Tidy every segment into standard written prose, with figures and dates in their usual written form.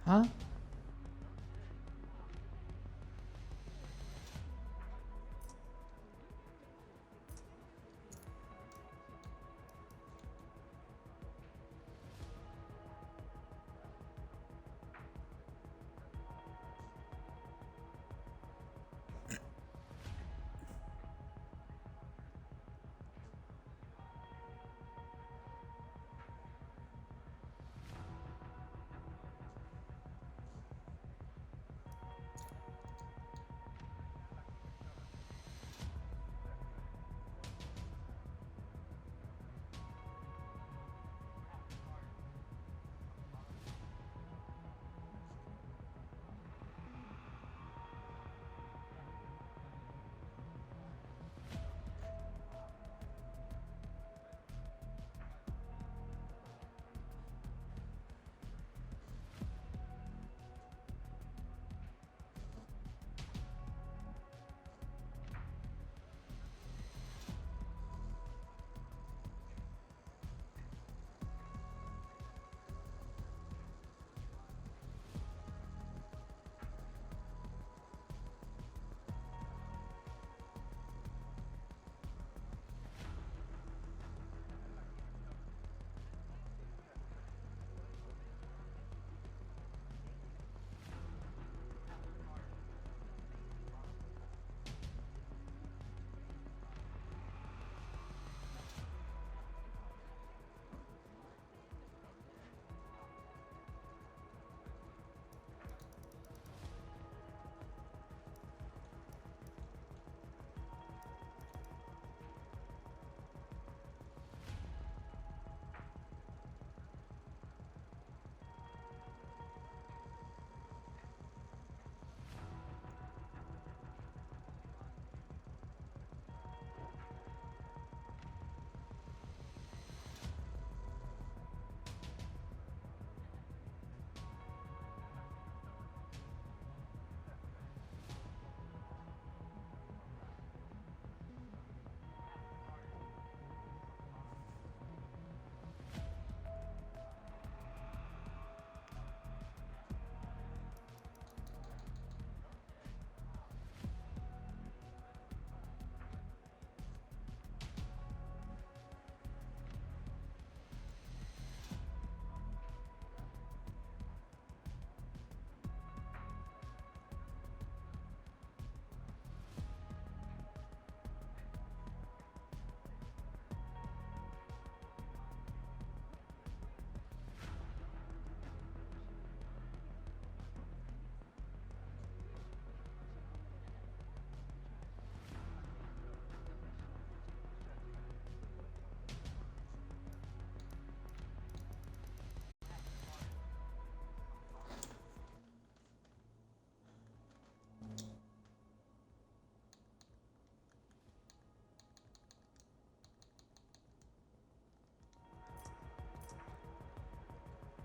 Huh?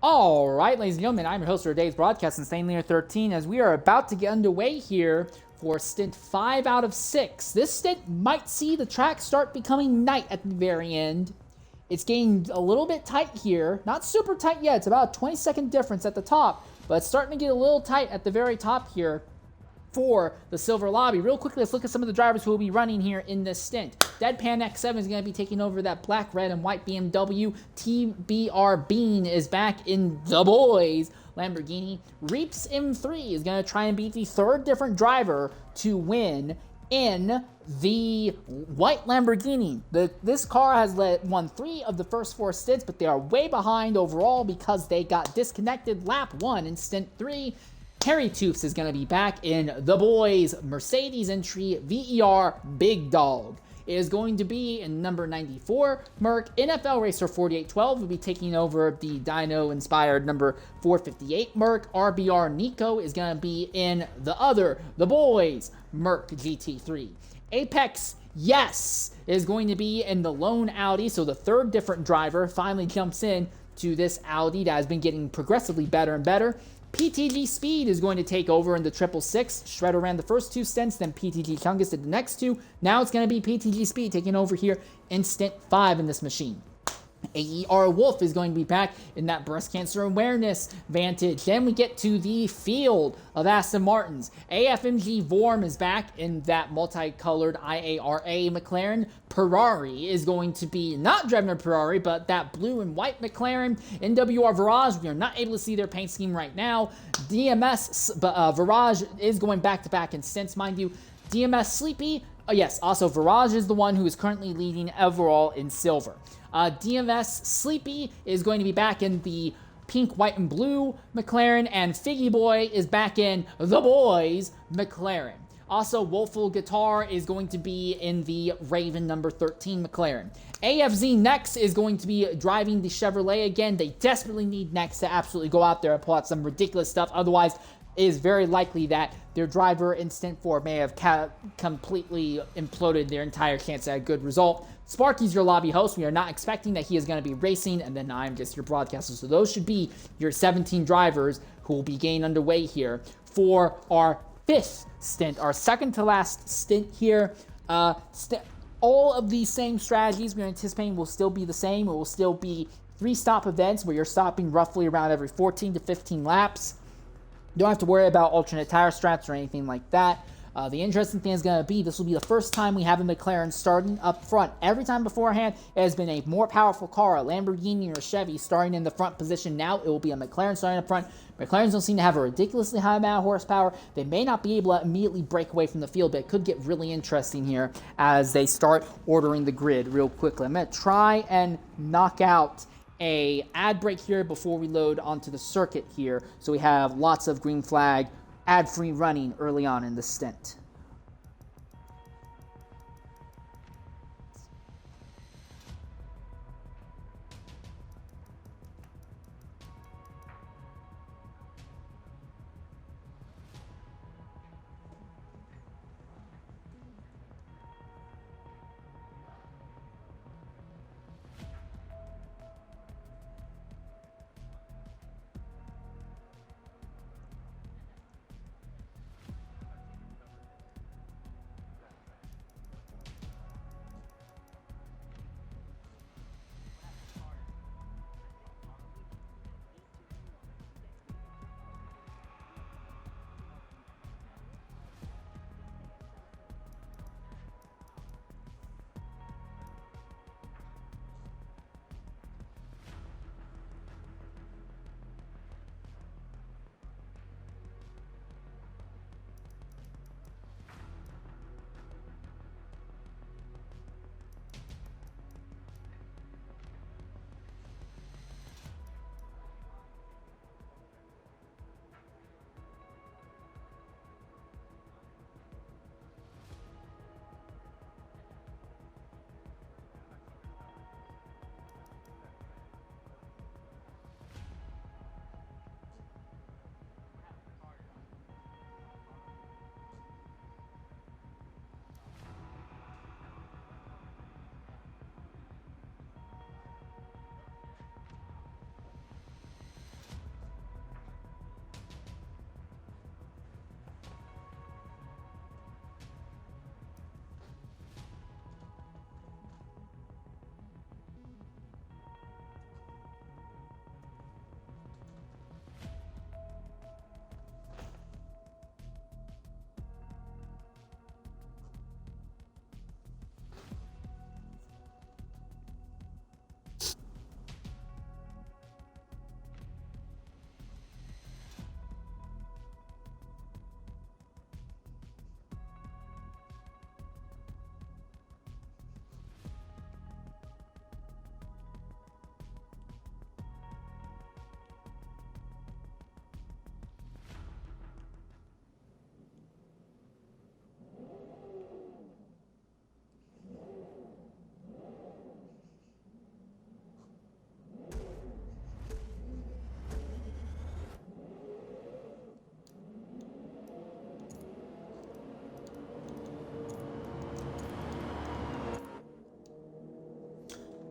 All right, ladies and gentlemen, I'm your host for today's broadcast, Insane Leader 13, as we are about to get underway here for stint 5 out of 6. This stint might see the track start becoming night at the very end. It's getting a little bit tight here. Not super tight yet. It's about a 20-second difference at the top, but it's starting to get a little tight at the very top here for the Silver Lobby. Real quickly, let's look at some of the drivers who will be running here in this stint. Deadpan X7 is going to be taking over that black, red, and white BMW. TBR Bean is back in the boys Lamborghini. Reaps M3 is going to try and beat the third different driver to win in the white Lamborghini. This car has won 3 of the first 4 stints, but they are way behind overall because they got disconnected lap 1 in stint 3. Harry Toofs is going to be back in the boys Mercedes entry VER Big Dog. It is going to be in number 94 Merc. NFL Racer 4812 will be taking over the dyno-inspired number 458 Merc. RBR Nico is going to be in the boys Merc GT3. Apex, yes, is going to be in the lone Audi, so the third different driver finally jumps in to this Audi that has been getting progressively better and better. PTG Speed is going to take over in the 666. Shredder ran the first 2 stints, then PTG Chungus did the next 2. Now it's going to be PTG Speed taking over here in stint 5 in this machine. AER Wolf is going to be back in that breast cancer awareness vantage. Then we get to the field of Aston Martins. AFMG Vorm is back in that multicolored IARA McLaren. Ferrari is going to be not Drevner Ferrari, but that blue and white McLaren. NWR Virage, we are not able to see their paint scheme right now. DMS Virage is going back-to-back in stints, mind you. DMS Sleepy, yes, also Virage is the one who is currently leading overall in silver. DMS Sleepy is going to be back in the pink, white, and blue McLaren, and Figgy Boy is back in the boys McLaren. Also, Woeful Guitar is going to be in the Raven number 13 McLaren. AFZ Next is going to be driving the Chevrolet again. They desperately need Next to absolutely go out there and pull out some ridiculous stuff. Otherwise, it is very likely that their driver in Stint 4 may have completely imploded their entire chance at a good result. Sparky's your lobby host. We are not expecting that he is going to be racing, and then I'm just your broadcaster. So those should be your 17 drivers who will be getting underway here for our 5th stint, our second to last stint here. All of these same strategies we're anticipating will still be the same. It will still be 3-stop events where you're stopping roughly around every 14 to 15 laps. You don't have to worry about alternate tire straps or anything like that. The interesting thing is going to be, this will be the first time we have a McLaren starting up front. Every time beforehand, it has been a more powerful car, a Lamborghini or a Chevy starting in the front position. Now it will be a McLaren starting up front. McLarens don't seem to have a ridiculously high amount of horsepower. They may not be able to immediately break away from the field, but it could get really interesting here as they start ordering the grid real quickly. I'm going to try and knock out a ad break here before we load onto the circuit here, so we have lots of green flag ad-free running early on in the stint.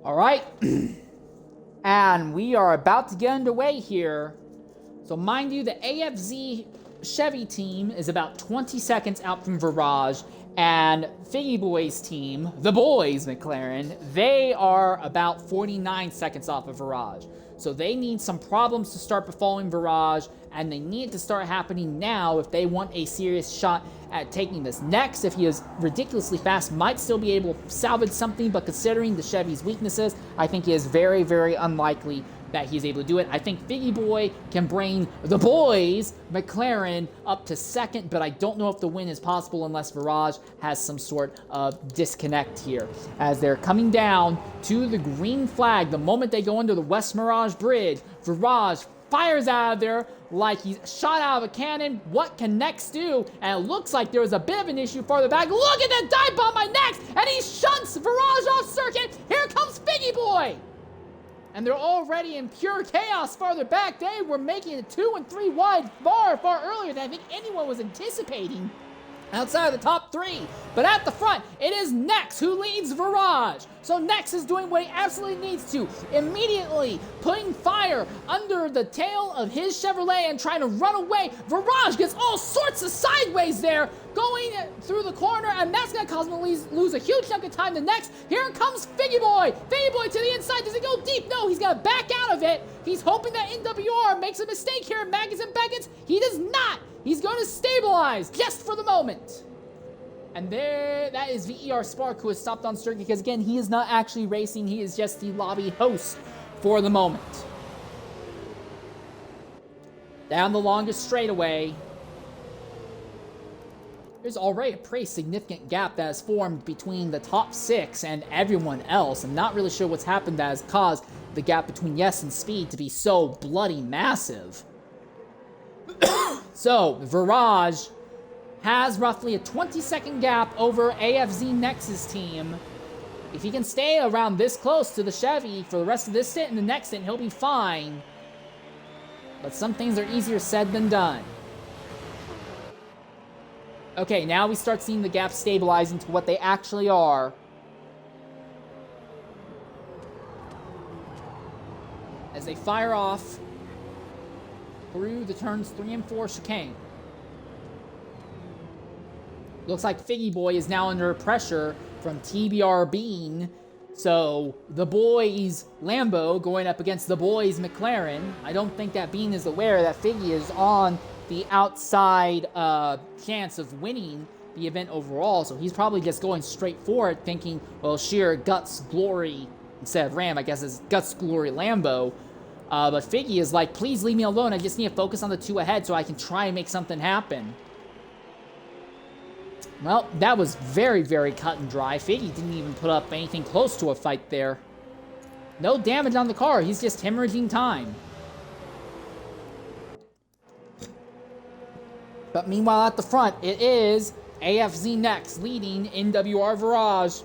All right, and we are about to get underway here. So mind you, the AFZ Chevy team is about 20 seconds out from Virage, And Figgy Boy's team, the boys McLaren, they are about 49 seconds off of Virage. So they need some problems to start befalling Virage, and they need it to start happening now if they want a serious shot at taking this. Next, if he is ridiculously fast, might still be able to salvage something, but considering the Chevy's weaknesses, I think it is very, very unlikely that he's able to do it. I think Figgy Boy can bring the boys, McLaren, up to second, but I don't know if the win is possible unless Virage has some sort of disconnect here. As they're coming down to the green flag, the moment they go under the West Mirage Bridge, Virage fires out of there like he's shot out of a cannon. What can Nex do? And it looks like there was a bit of an issue farther back. Look at that dive bomb by Nex, and he shunts Virage off circuit. Here comes Figgy Boy. And they're already in pure chaos farther back. They were making it 2 and 3 wide far earlier than I think anyone was anticipating outside of the top 3. But at the front, it is Nex who leads Virage. So Nex is doing what he absolutely needs to, immediately putting fire under the tail of his Chevrolet and trying to run away. Virage gets all sorts of sideways there, going through the corner, and that's going to cause him to lose a huge chunk of time to Nex. Here comes Figgy Boy. Figgy Boy to the inside. Does he go deep? No, he's going to back out of it. He's hoping that NWR makes a mistake here. Maggots and Beckets. He does not. He's going to stabilize just for the moment. And there, that is VER Spark, who has stopped on circuit because, again, he is not actually racing. He is just the lobby host for the moment. Down the longest straightaway. There's already a pretty significant gap that has formed between the top 6 and everyone else. I'm not really sure what's happened that has caused the gap between Yes and Speed to be so bloody massive. So, Virage has roughly a 20-second gap over AFZ Nex's team. If he can stay around this close to the Chevy for the rest of this stint and the next stint, he'll be fine. But some things are easier said than done. Okay, now we start seeing the gap stabilize into what they actually are. As they fire off through the turns 3 and 4 chicane. Looks like Figgy Boy is now under pressure from TBR Bean. So, the boys' Lambo going up against the boys' McLaren. I don't think that Bean is aware that Figgy is on the outside chance of winning the event overall. So, he's probably just going straight for it, thinking, well, sheer Guts Glory, instead of Ram, I guess it's Guts Glory Lambo. But Figgy is like, please leave me alone. I just need to focus on the 2 ahead so I can try and make something happen. Well, that was very, very cut and dry. Figgy didn't even put up anything close to a fight there. No damage on the car. He's just hemorrhaging time. But meanwhile, at the front, it is AFZ Nex leading NWR Virage.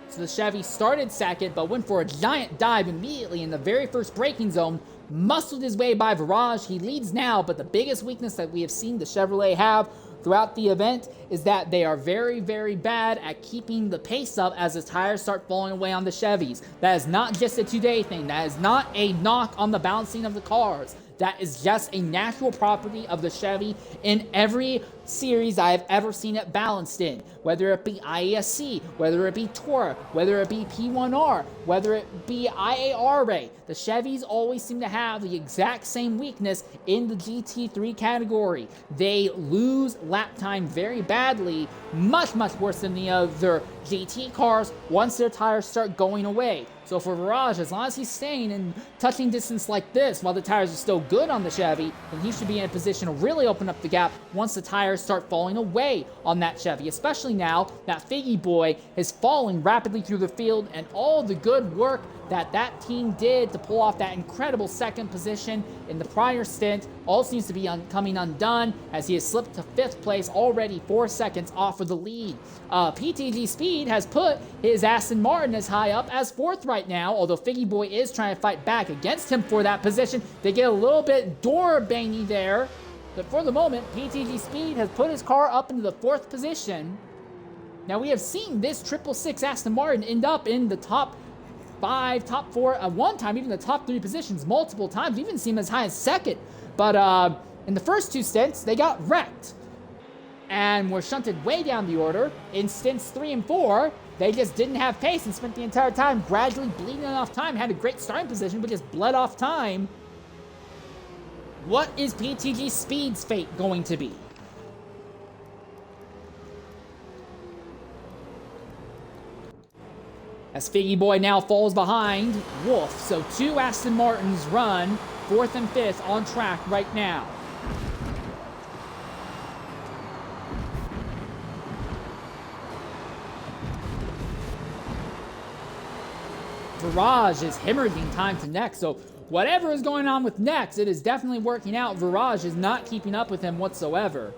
So the Chevy started second, but went for a giant dive immediately in the very first braking zone. Muscled his way by Virage. He leads now, but the biggest weakness that we have seen the Chevrolet have throughout the event is that they are very, very bad at keeping the pace up as the tires start falling away on the Chevys. That is not just a today thing. That is not a knock on the balancing of the cars. That is just a natural property of the Chevy in every series I have ever seen it balanced in. Whether it be IESC, whether it be Torah, whether it be P1R, whether it be IARA. The Chevys always seem to have the exact same weakness in the GT3 category. They lose lap time very badly, much, much worse than the other GT cars once their tires start going away. So for Virage, as long as he's staying in touching distance like this while the tires are still good on the Chevy, then he should be in a position to really open up the gap once the tires start falling away on that Chevy, especially now that Figgy Boy is falling rapidly through the field, and all the good work that team did to pull off that incredible second position in the prior stint all seems to be coming undone as he has slipped to 5th place, already 4 seconds off of the lead. PTG Speed has put his Aston Martin as high up as 4th right now, although Figgy Boy is trying to fight back against him for that position. They get a little bit door-bangy there, but for the moment, PTG Speed has put his car up into the 4th position. Now, we have seen this 666 Aston Martin end up in the top 5, top 4, at one time, even the top 3 positions multiple times. Even seen as high as 2nd. But in the first 2 stints, they got wrecked. and were shunted way down the order. In stints 3 and 4, they just didn't have pace and spent the entire time gradually bleeding off time. Had a great starting position, but just bled off time. What is PTG Speed's fate going to be? As Figgy Boy now falls behind Wolf. So 2 Aston Martins run 4th and 5th on track right now. Virage is hemorrhaging time to Nex, so whatever is going on with Nex, it is definitely working out. Virage is not keeping up with him whatsoever.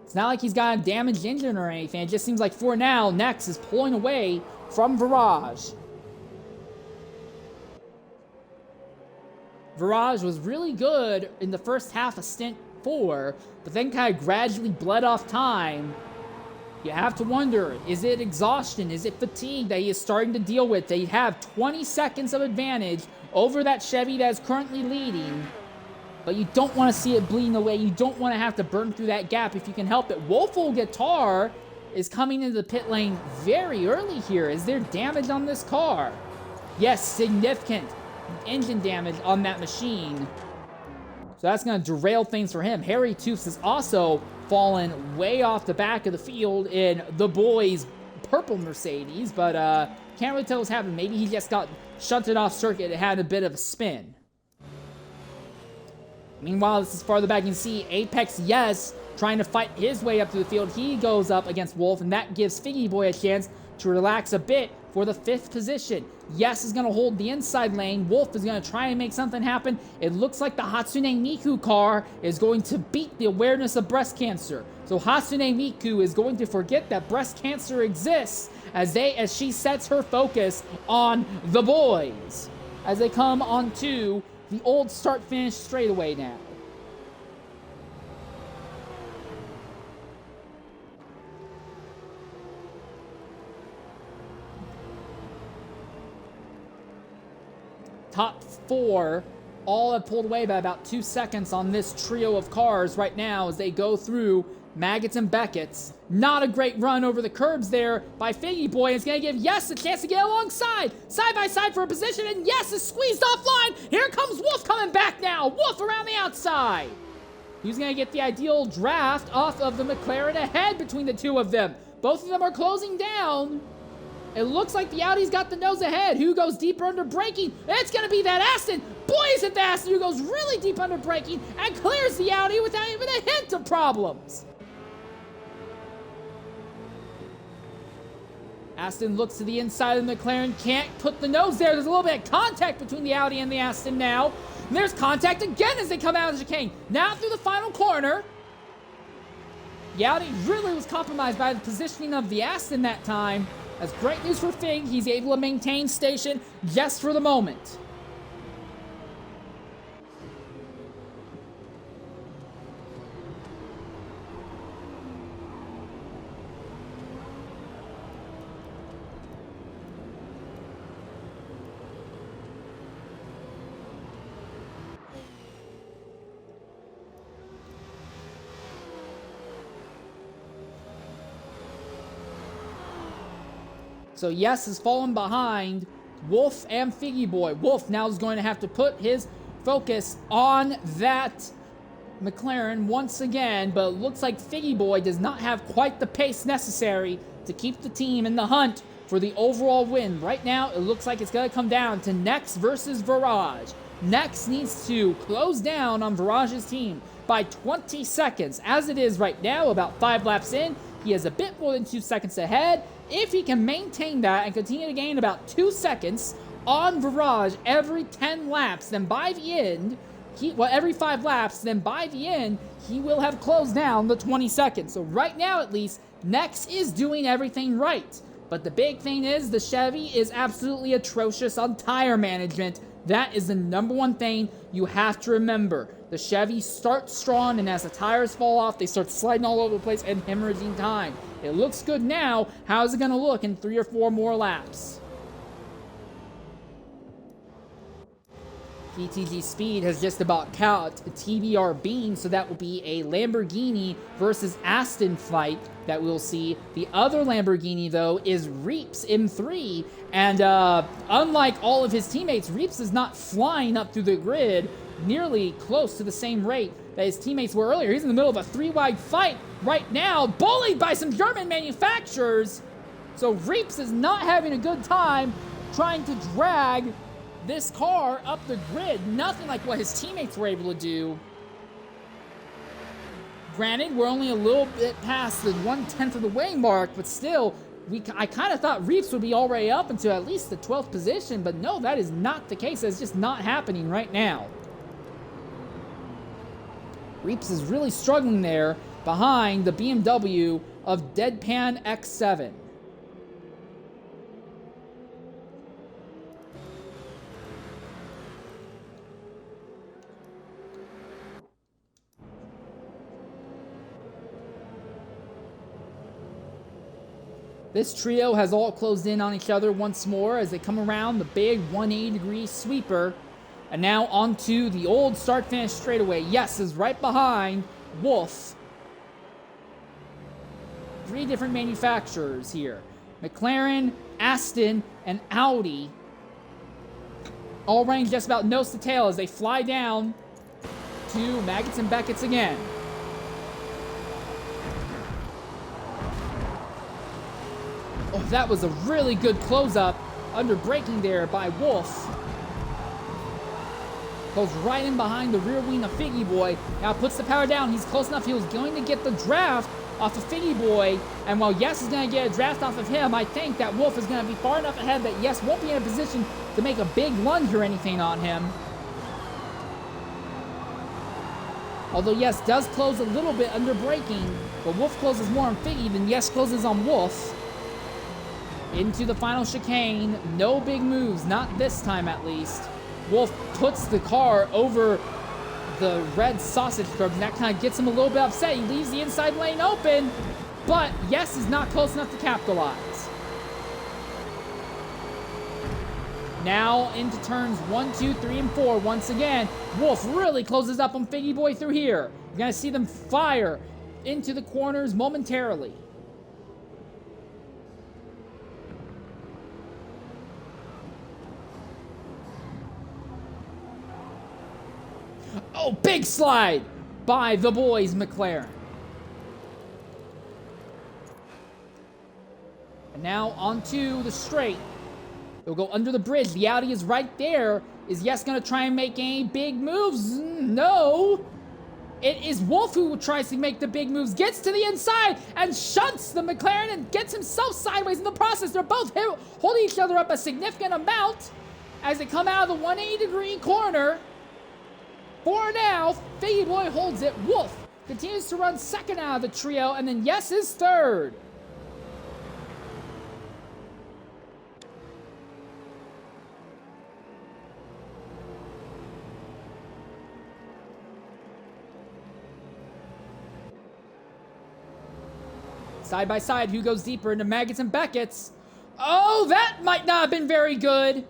It's not like he's got a damaged engine or anything. It just seems like for now, Nex is pulling away from Virage. Virage was really good in the first half of Stint 4, but then kind of gradually bled off time. You have to wonder, is it exhaustion? Is it fatigue that he is starting to deal with? They have 20 seconds of advantage over that Chevy that is currently leading, but you don't want to see it bleeding away. You don't want to have to burn through that gap if you can help it. Woeful Guitar is coming into the pit lane very early here. Is there damage on this car? Yes, significant engine damage on that machine. So that's going to derail things for him. Harry Tooths has also fallen way off the back of the field in the boys' purple Mercedes, but can't really tell what's happened. Maybe he just got shunted off circuit and had a bit of a spin. Meanwhile, this is farther back. You can see Apex Yes trying to fight his way up to the field. He goes up against Wolf, and that gives Figgy Boy a chance to relax a bit for the 5th position. Yes is going to hold the inside lane. Wolf is going to try and make something happen. It looks like the Hatsune Miku car is going to beat the awareness of breast cancer. So Hatsune Miku is going to forget that breast cancer exists as she sets her focus on the boys as they come onto the old start-finish straightaway now. Top 4 all have pulled away by about 2 seconds on this trio of cars right now as they go through Maggots and Beckett's. Not a great run over the curbs there by Figgy Boy. It's going to give Yes a chance to get alongside. Side by side for a position, and Yes is squeezed offline. Here comes Wolf coming back now. Wolf around the outside. He's going to get the ideal draft off of the McLaren ahead between the two of them. Both of them are closing down. It looks like the Audi's got the nose ahead. Who goes deeper under braking? It's going to be that Aston. Boy, is it the Aston who goes really deep under braking and clears the Audi without even a hint of problems. Aston looks to the inside of the McLaren. Can't put the nose there. There's a little bit of contact between the Audi and the Aston now. And there's contact again as they come out of the chicane. Now through the final corner. The Audi really was compromised by the positioning of the Aston that time. That's great news for Fig. He's able to maintain station just for the moment. So Yes has fallen behind Wolf and Figgy Boy. Wolf now is going to have to put his focus on that McLaren once again, but it looks like Figgy Boy does not have quite the pace necessary to keep the team in the hunt for the overall win. Right now, it looks like it's going to come down to Nex versus Virage. Nex needs to close down on Virage's team by 20 seconds. As it is right now, about 5 laps in, he is a bit more than 2 seconds ahead. If he can maintain that and continue to gain about 2 seconds on Virage every 10 laps, then by the end, every 5 laps, then by the end, he will have closed down the 20 seconds. So right now, at least, Nex is doing everything right. But the big thing is the Chevy is absolutely atrocious on tire management. That is the number one thing you have to remember. The Chevy starts strong, and as the tires fall off, they start sliding all over the place and hemorrhaging time. It looks good now. How's it going to look in 3 or 4 more laps? PTG Speed has just about caught TBR Bean, so that will be a Lamborghini versus Aston fight that we'll see. The other Lamborghini, though, is Reaps M3, and unlike all of his teammates, Reaps is not flying up through the grid nearly close to the same rate that his teammates were earlier. He's in the middle of a 3-wide fight right now, bullied by some German manufacturers. So Reaps is not having a good time trying to drag this car up the grid. Nothing like what his teammates were able to do. Granted, we're only a little bit past the 1/10 of the way mark, but still, I kind of thought Reaps would be already up into at least the 12th position, but no, that is not the case. That's just not happening right now. Reaps is really struggling there behind the BMW of Deadpan X7. This trio has all closed in on each other once more as they come around the big 180-degree sweeper. And now onto the old start-finish straightaway. Yes is right behind Wolf. 3 different manufacturers here. McLaren, Aston, and Audi. All running just about nose to tail as they fly down to Maggots and Beckett's again. Oh, that was a really good close-up under braking there by Wolf. Goes right in behind the rear wing of Figgy Boy. Now puts the power down. He's close enough. He was going to get the draft off of Figgy Boy. And while Yes is going to get a draft off of him, I think that Wolf is going to be far enough ahead that Yes won't be in a position to make a big lunge or anything on him. Although Yes does close a little bit under braking, but Wolf closes more on Figgy than Yes closes on Wolf. Into the final chicane. No big moves, not this time at least. Wolf puts the car over the red sausage curb, and that kind of gets him a little bit upset. He leaves the inside lane open, but Yes is not close enough to capitalize. Now into turns 1, 2, 3, and 4 once again. Wolf really closes up on Figgy Boy through here. You're going to see them fire into the corners momentarily. Oh, big slide by the boys McLaren. And now onto the straight. They'll go under the bridge. The Audi is right there. Is Yes going to try and make any big moves? No. It is Wolf who tries to make the big moves, gets to the inside and shunts the McLaren and gets himself sideways in the process. They're both holding each other up a significant amount as they come out of the 180-degree corner. For now, Figgy Boy holds it. Wolf continues to run second out of the trio, and then Yes is third. Side by side, who goes deeper into Maggots and Beckett's? Oh, that might not have been very good.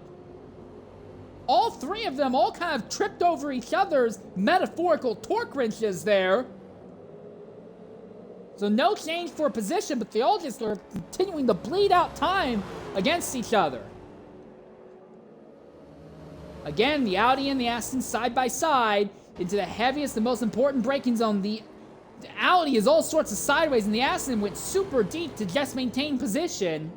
All 3 of them all kind of tripped over each other's metaphorical torque wrenches there. So no change for position, but they all just are continuing to bleed out time against each other. Again, the Audi and the Aston side by side into the heaviest and most important braking zone. The Audi is all sorts of sideways, and the Aston went super deep to just maintain position.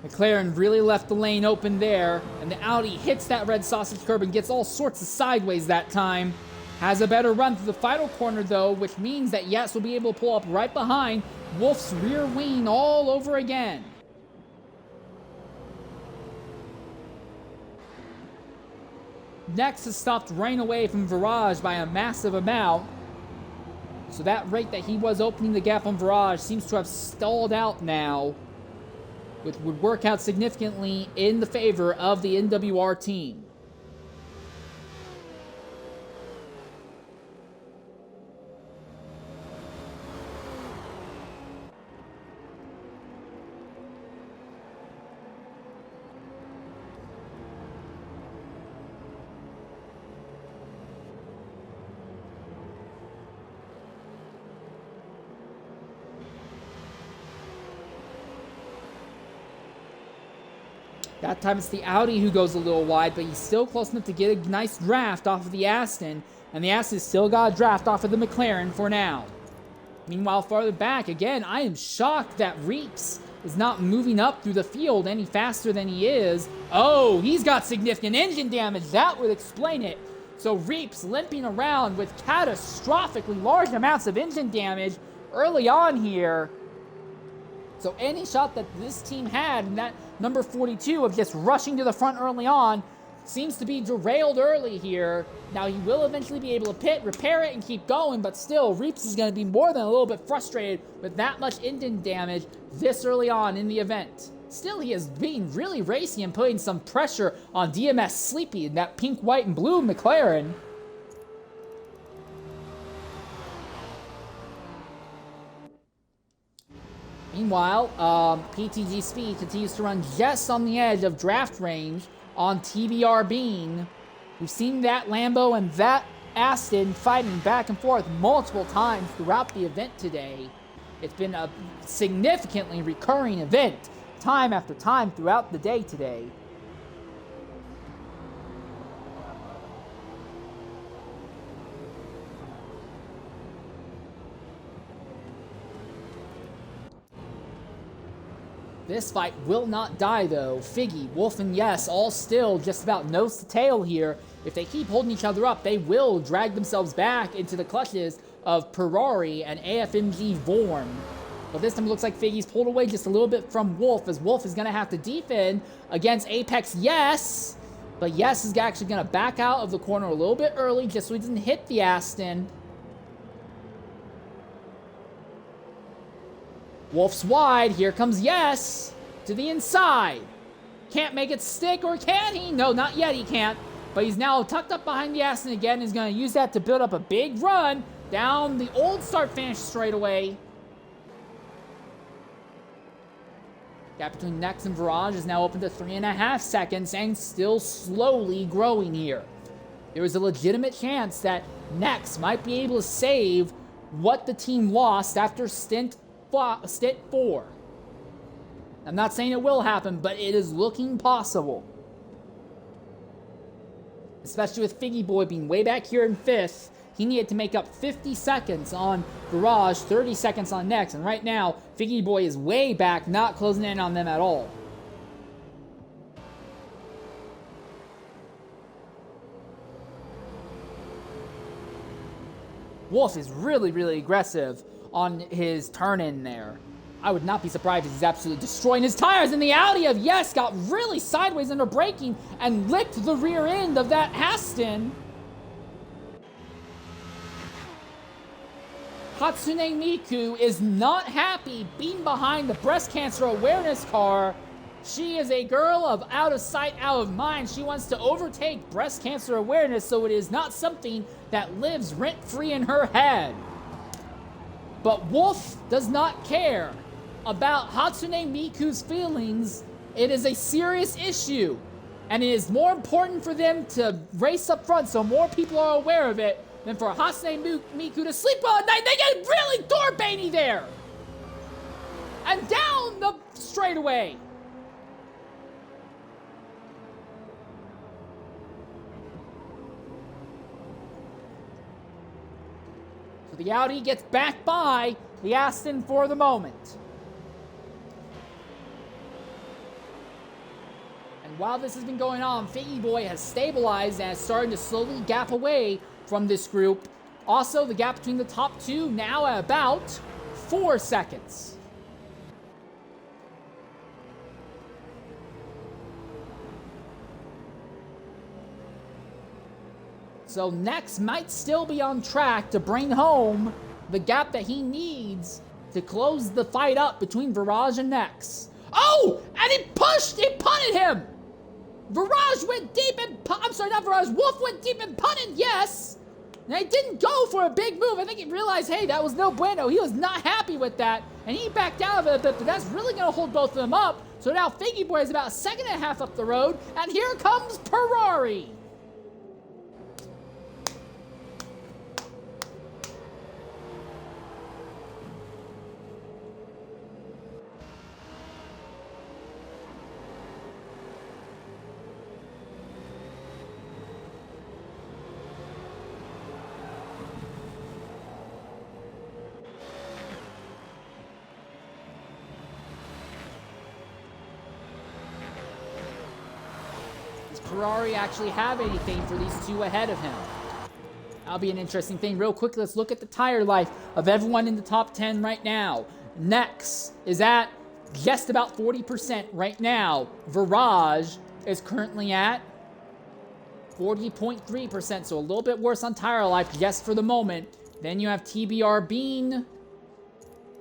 McLaren really left the lane open there, and the Audi hits that red sausage curb and gets all sorts of sideways that time. Has a better run through the final corner, though, which means that Yes will be able to pull up right behind Wolf's rear wing all over again. Next has stopped rain away from Virage by a massive amount. So that rate that he was opening the gap on Virage seems to have stalled out now, which would work out significantly in the favor of the NWR team. That time it's the Audi who goes a little wide, but he's still close enough to get a nice draft off of the Aston. And the Aston still got a draft off of the McLaren for now. Meanwhile, farther back, again, I am shocked that Reeps is not moving up through the field any faster than he is. Oh, he's got significant engine damage. That would explain it. So Reeps limping around with catastrophically large amounts of engine damage early on here. So any shot that this team had in that number 42 of just rushing to the front early on seems to be derailed early here. Now he will eventually be able to pit, repair it, and keep going, but still, Reeps is going to be more than a little bit frustrated with that much engine damage this early on in the event. Still, he is being really racy and putting some pressure on DMS Sleepy in that pink, white, and blue McLaren. Meanwhile, PTG Speed continues to run just on the edge of draft range on TBR Bean. We've seen that Lambo and that Aston fighting back and forth multiple times throughout the event today. It's been a significantly recurring event, time after time throughout the day today. This fight will not die, though. Figgy, Wolf, and Yes all still just about nose to tail here. If they keep holding each other up, they will drag themselves back into the clutches of Ferrari and AFMG Vorm. But this time it looks like Figgy's pulled away just a little bit from Wolf, as Wolf is going to have to defend against Apex Yes. But Yes is actually going to back out of the corner a little bit early just so he doesn't hit the Aston. Wolf's wide. Here comes Yes to the inside. Can't make it stick, or can he? No, not yet he can't. But he's now tucked up behind the Aston again. He's going to use that to build up a big run down the old start-finish straightaway. Gap between Nex and Virage is now open to 3.5 seconds and still slowly growing here. There is a legitimate chance that Nex might be able to save what the team lost after Stint 4. I'm not saying it will happen, but it is looking possible. Especially with Figgy Boy being way back here in 5th. He needed to make up 50 seconds on Garage, 30 seconds on Next, and right now, Figgy Boy is way back, not closing in on them at all. Wolf is really, really aggressive on his turn in there. I would not be surprised if he's absolutely destroying his tires. And the Audi of Yes got really sideways under braking and licked the rear end of that Aston. Hatsune Miku is not happy being behind the breast cancer awareness car. She is a girl of out of sight, out of mind. She wants to overtake breast cancer awareness, so it is not something that lives rent-free in her head. But Wolf does not care about Hatsune Miku's feelings. It is a serious issue, and it is more important for them to race up front so more people are aware of it than for Hatsune Miku to sleep well at night. They get really door-baity there! And down the straightaway! So the Audi gets back by the Aston for the moment. And while this has been going on, Figgy Boy has stabilized and is starting to slowly gap away from this group. Also, the gap between the top two now at about 4 seconds. So Nex might still be on track to bring home the gap that he needs to close the fight up between Virage and Nex. Oh! And it punted him! Virage went deep and I'm sorry, not Virage. Wolf went deep and punted, yes! And he didn't go for a big move. I think he realized, hey, that was no bueno. He was not happy with that, and he backed out of it a bit, but that's really going to hold both of them up. So now Figgy Boy is about 1.5 seconds up the road, and here comes Ferrari. Ferrari actually have anything for these two ahead of him? That'll be an interesting thing. Real quick, let's look at the tire life of everyone in the top 10 right now. Next is at just about 40% right now. Virage is currently at 40.3%, so a little bit worse on tire life just for the moment. Then you have TBR Bean,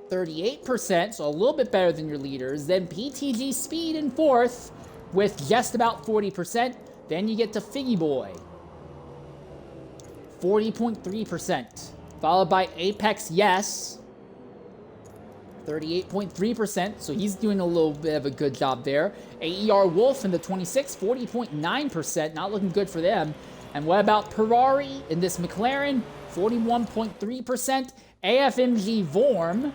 38%, so a little bit better than your leaders. Then PTG Speed in fourth with just about 40%. Then you get to Figgy Boy, 40.3%. Followed by Apex Yes, 38.3%, so he's doing a little bit of a good job there. AER Wolf in the 26, 40.9%, not looking good for them. And what about Ferrari in this McLaren? 41.3%. AFMG Vorm,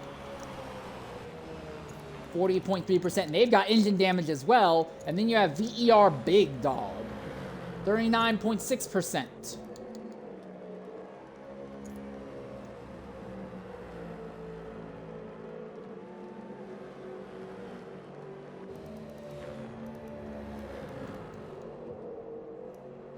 40.3%, and they've got engine damage as well. And then you have VER Big Dog, 39.6%.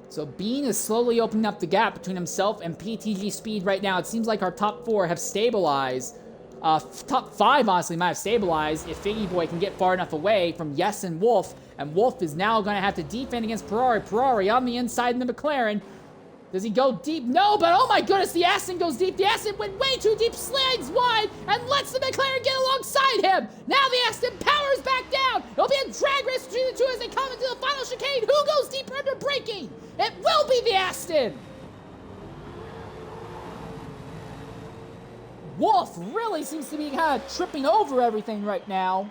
So Bean is slowly opening up the gap between himself and PTG Speed right now. It seems like our top four have stabilized. Top five, honestly, might have stabilized if Figgy Boy can get far enough away from Yes and Wolf. And Wolf is now going to have to defend against Ferrari. Ferrari on the inside in the McLaren. Does he go deep? No, but oh my goodness, the Aston goes deep. The Aston went way too deep, slides wide, and lets the McLaren get alongside him. Now the Aston powers back down. It'll be a drag race between the two as they come into the final chicane. Who goes deeper under braking? It will be the Aston. Wolf really seems to be kind of tripping over everything right now.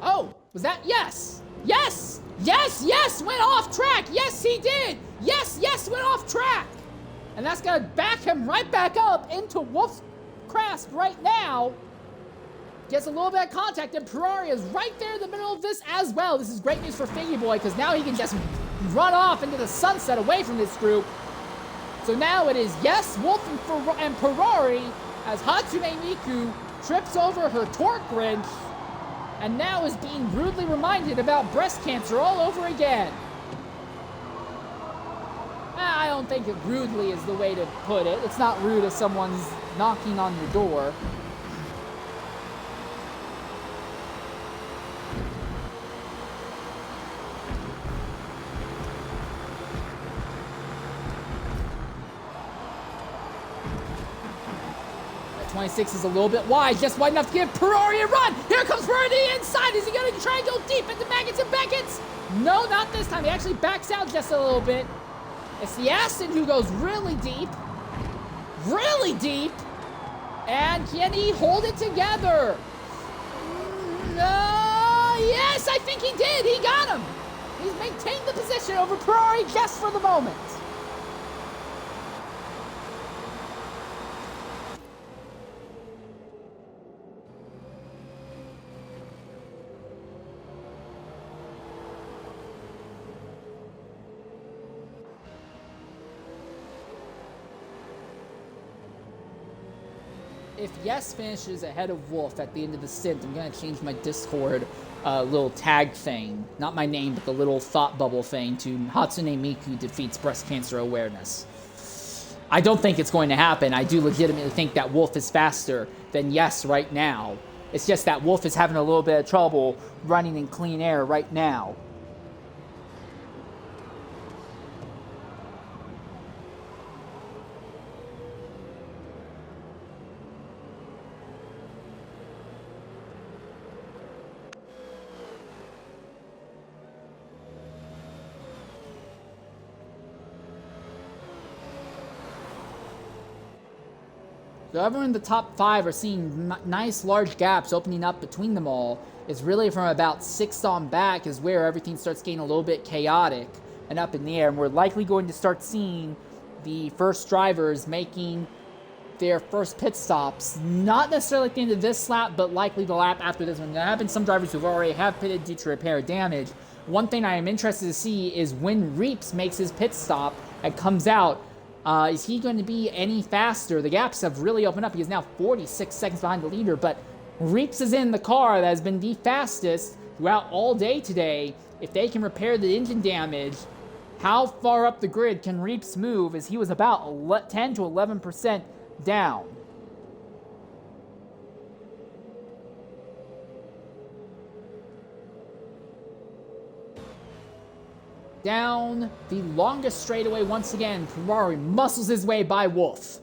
Oh, was that? Yes! Yes! Yes! Yes! Went off track! Yes, he did! Yes! Yes! Went off track! And that's going to back him right back up into Wolf's grasp right now. Gets a little bit of contact, and Ferrari is right there in the middle of this as well. This is great news for Figgy Boy, because now he can just run off into the sunset away from this group. So now it is Yes, Wolf, and Ferrari as Hatsune Miku trips over her torque wrench and now is being rudely reminded about breast cancer all over again. I don't think it rudely is the way to put it. It's not rude if someone's knocking on your door. That 26 is a little bit wide, just wide enough to give Ferrari a run. Here comes Ferrari to the inside. Is he going to try and go deep into Maggots and Beckett's? No, not this time. He actually backs out just a little bit. It's the Aston who goes really deep. Really deep. And can he hold it together? Yes, I think he did. He got him. He's maintained the position over Ferrari just for the moment. If Yes finishes ahead of Wolf at the end of the stint, I'm going to change my Discord little tag thing. Not my name, but the little thought bubble thing to Hatsune Miku defeats breast cancer awareness. I don't think it's going to happen. I do legitimately think that Wolf is faster than Yes right now. It's just that Wolf is having a little bit of trouble running in clean air right now. So everyone in the top 5 are seeing nice large gaps opening up between them all. It's really from about 6 on back is where everything starts getting a little bit chaotic and up in the air. And we're likely going to start seeing the first drivers making their first pit stops. Not necessarily at the end of this lap, but likely the lap after this one. There have been some drivers who've already have pitted due to repair damage. One thing I am interested to see is when Reeps makes his pit stop and comes out Is he going to be any faster? The gaps have really opened up. He is now 46 seconds behind the leader, but Reeps is in the car that has been the fastest throughout all day today. If they can repair the engine damage, how far up the grid can Reeps move, as he was about 10 to 11% down? Down the longest straightaway once again, Ferrari muscles his way by Wolff.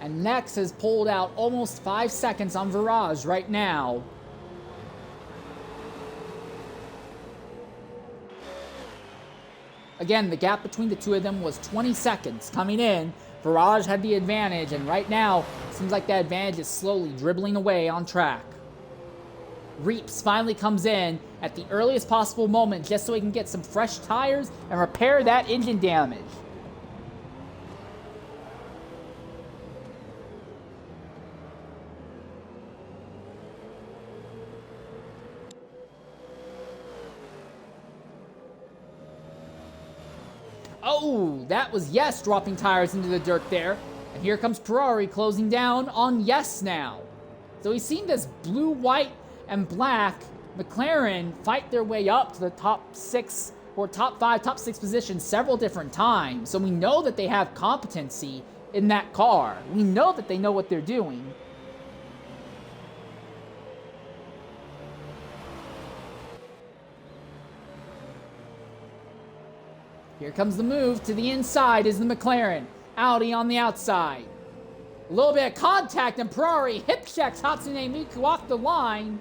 And Nex has pulled out almost 5 seconds on Virage right now. Again, the gap between the two of them was 20 seconds coming in. Virage had the advantage, and right now, it seems like that advantage is slowly dribbling away on track. Reeps finally comes in at the earliest possible moment just so he can get some fresh tires and repair that engine damage. Oh, that was Yes dropping tires into the dirt there. And here comes Ferrari closing down on Yes now. So we've seen this blue, white, and black McLaren fight their way up to the top 6 or top 5, top 6 positions several different times. So we know that they have competency in that car. We know that they know what they're doing. Here comes the move to the inside is the McLaren. Audi on the outside. A little bit of contact and Ferrari hip checks Hatsune Miku off the line.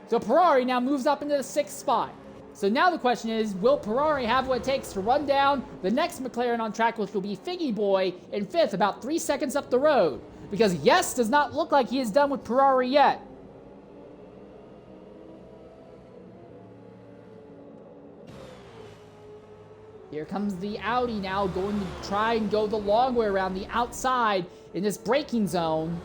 So Ferrari now moves up into the 6th spot. So now the question is, will Ferrari have what it takes to run down the next McLaren on track, which will be Figgy Boy in 5th, about 3 seconds up the road? Because Yes does not look like he is done with Ferrari yet. Here comes the Audi now going to try and go the long way around the outside in this braking zone.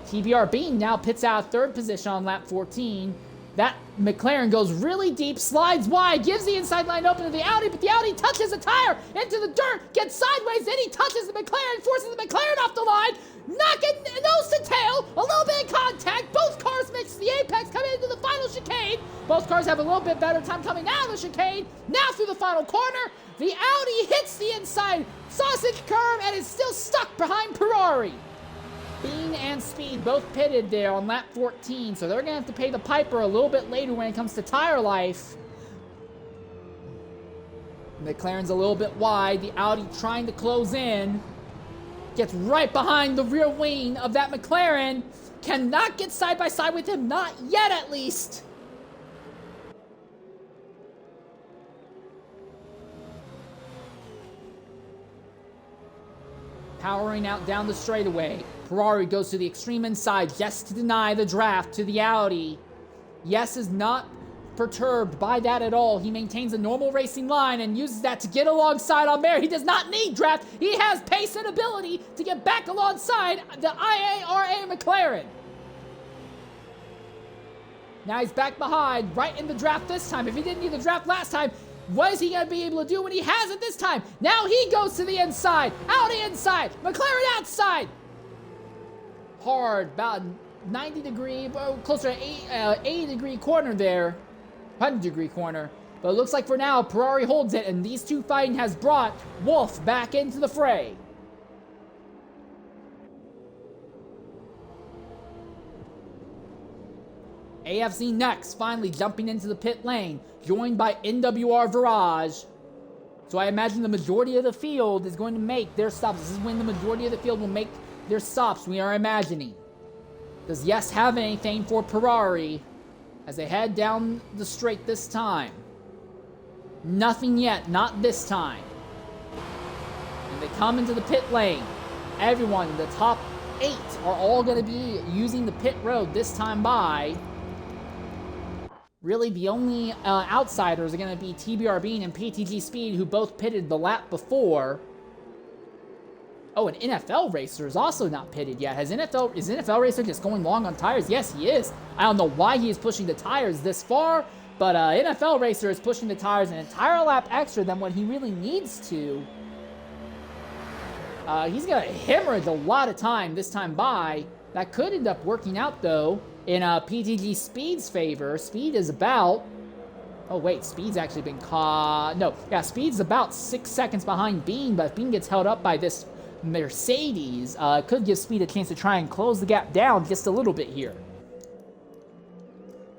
TBRB now pits out 3rd position on lap 14. That McLaren goes really deep, slides wide, gives the inside line open to the Audi, but the Audi touches a tire into the dirt, gets sideways, then he touches the McLaren, forces the McLaren off the line, knocking nose to tail, a little bit of contact. Both cars mix the apex coming into the final chicane. Both cars have a little bit better time coming out of the chicane. Now through the final corner, the Audi hits the inside sausage curve and is still stuck behind Ferrari. Bean and Speed both pitted there on lap 14, so they're going to have to pay the piper a little bit later when it comes to tire life. McLaren's a little bit wide. The Audi trying to close in. Gets right behind the rear wing of that McLaren. Cannot get side by side with him, not yet at least. Powering out down the straightaway. Ferrari goes to the extreme inside just to deny the draft to the Audi. Yes is not perturbed by that at all. He maintains a normal racing line and uses that to get alongside Almer. He does not need draft. He has pace and ability to get back alongside the IARA McLaren. Now he's back behind, right in the draft this time. If he didn't need the draft last time, what is he going to be able to do when he has it this time? Now he goes to the inside. Audi inside. McLaren outside. Hard, about 90 degree, closer to 80 degree corner there. 100 degree corner. But it looks like for now, Ferrari holds it, and these two fighting has brought Wolff back into the fray. AFC Next finally jumping into the pit lane, joined by NWR Virage. So I imagine the majority of the field is going to make their stops. This is when the majority of the field will make their stops, we are imagining. Does Yes have anything for Ferrari as they head down the straight this time? Nothing yet, not this time. And they come into the pit lane. Everyone, the top 8 are all going to be using the pit road this time by. Really, the only outsiders are going to be TBR Bean and PTG Speed, who both pitted the lap before. Oh, an NFL racer is also not pitted yet. Is NFL racer just going long on tires? Yes, he is. I don't know why he is pushing the tires this far, but NFL racer is pushing the tires an entire lap extra than what he really needs to. He's going to hemorrhage a lot of time this time by. That could end up working out, though, in PTG Speed's favor. Speed is about... Oh, wait, Speed's actually been caught... No, yeah, Speed's about 6 seconds behind Bean, but if Bean gets held up by this Mercedes, it could give Speed a chance to try and close the gap down just a little bit here.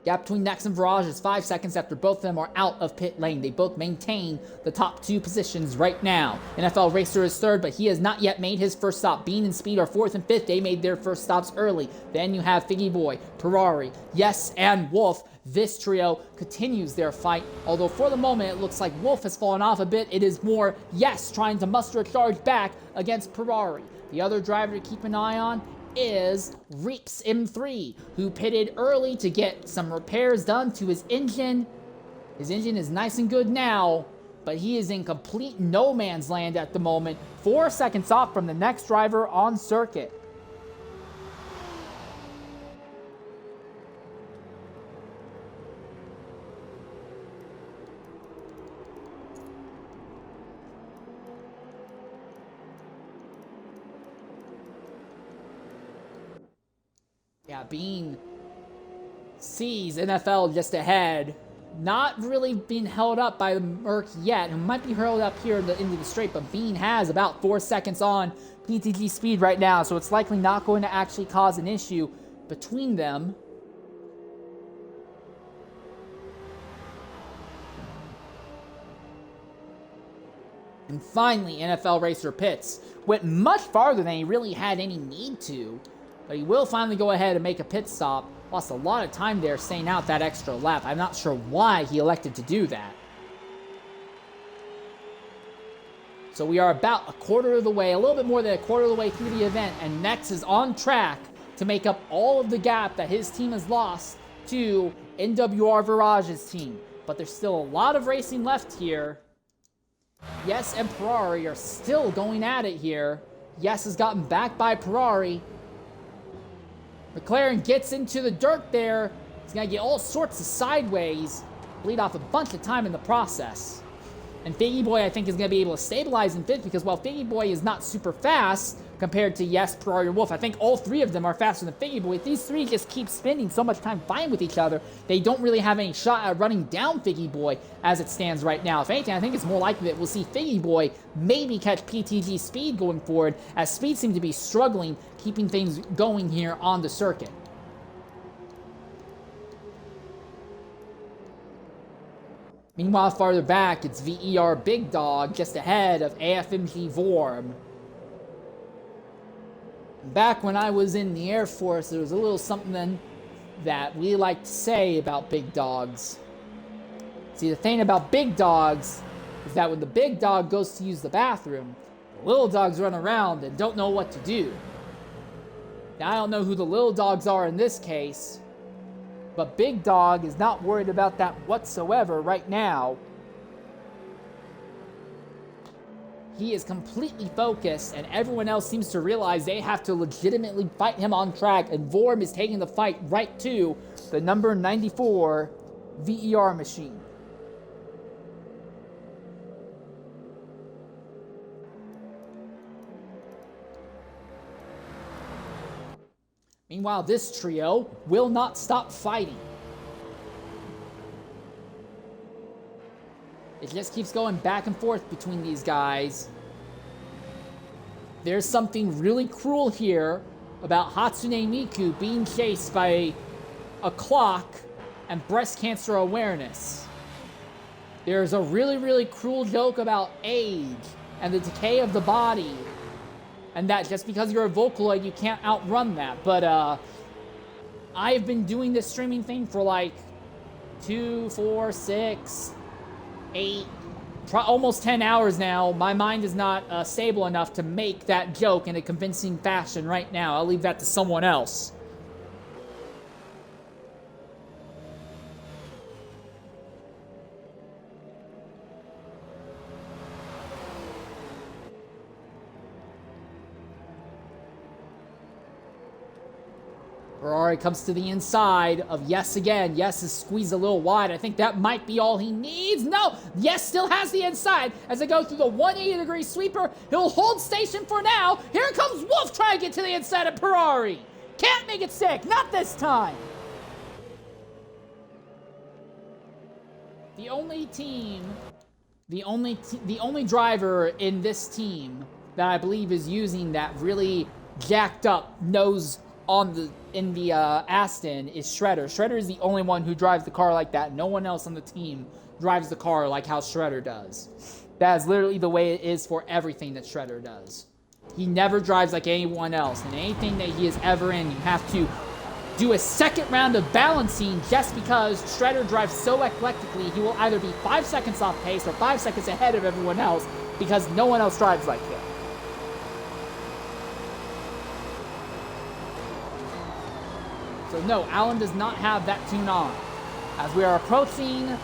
Gap between Nex and Virage is 5 seconds after both of them are out of pit lane. They both maintain the top 2 positions right now. NFL Racer is third, but he has not yet made his first stop. Bean and Speed are fourth and fifth. They made their first stops early. Then you have Figgy Boy, Ferrari, Yes, and Wolf. This trio continues their fight, although for the moment it looks like Wolf has fallen off a bit. It is more Yes trying to muster a charge back against Ferrari. The other driver to keep an eye on is Reaps M3, who pitted early to get some repairs done to his engine. His engine is nice and good now, but he is in complete no man's land at the moment, 4 seconds off from the next driver on circuit. Yeah, Bean sees NFL just ahead. Not really being held up by the Merc yet. It might be hurled up here into the straight, but Bean has about 4 seconds on PTG Speed right now, so it's likely not going to actually cause an issue between them. And finally, NFL Racer pits. Went much farther than he really had any need to. But he will finally go ahead and make a pit stop. Lost a lot of time there staying out that extra lap. I'm not sure why he elected to do that. So we are about a quarter of the way, a little bit more than a quarter of the way through the event, and Nex is on track to make up all of the gap that his team has lost to NWR Virage's team. But there's still a lot of racing left here. Yes and Ferrari are still going at it here. Yes has gotten back by Ferrari. McLaren gets into the dirt there. He's going to get all sorts of sideways. Bleed off a bunch of time in the process. And Figgy Boy, I think, is going to be able to stabilize in fifth because while Figgy Boy is not super fast compared to Yes, Ferrari, or Wolf, I think all three of them are faster than Figgy Boy. If these three just keep spending so much time fighting with each other, they don't really have any shot at running down Figgy Boy as it stands right now. If anything, I think it's more likely that we'll see Figgy Boy maybe catch PTG Speed going forward, as Speed seems to be struggling keeping things going here on the circuit. Meanwhile, farther back, it's VER Big Dog just ahead of AFMG Vorm. Back when I was in the Air Force, there was a little something that we like to say about big dogs. See, the thing about big dogs is that when the big dog goes to use the bathroom, the little dogs run around and don't know what to do. Now, I don't know who the little dogs are in this case, but Big Dog is not worried about that whatsoever right now. He is completely focused, and everyone else seems to realize they have to legitimately fight him on track, and Vorm is taking the fight right to the number 94 VER machine. Meanwhile, this trio will not stop fighting. It just keeps going back and forth between these guys. There's something really cruel here about Hatsune Miku being chased by a clock and breast cancer awareness. There's a really, really cruel joke about age and the decay of the body, and that just because you're a Vocaloid, you can't outrun that. But I've been doing this streaming thing for like 2, 4, 6, 8, almost 10 hours now. My mind is not stable enough to make that joke in a convincing fashion right now. I'll leave that to someone else. Ferrari comes to the inside of Yes again. Yes is squeezed a little wide. I think that might be all he needs. No, Yes still has the inside as they go through the 180-degree sweeper. He'll hold station for now. Here comes Wolf trying to get to the inside of Ferrari. Can't make it stick, not this time. The only driver in this team that I believe is using that really jacked up nose in the Aston is Shredder. Shredder is the only one who drives the car like that. No one else on the team drives the car like how Shredder does. That is literally the way it is for everything that Shredder does. He never drives like anyone else. And anything that he is ever in, you have to do a second round of balancing just because Shredder drives so eclectically. He will either be 5 seconds off pace or 5 seconds ahead of everyone else because no one else drives like him. So no, Alan does not have that tune on. As we are approaching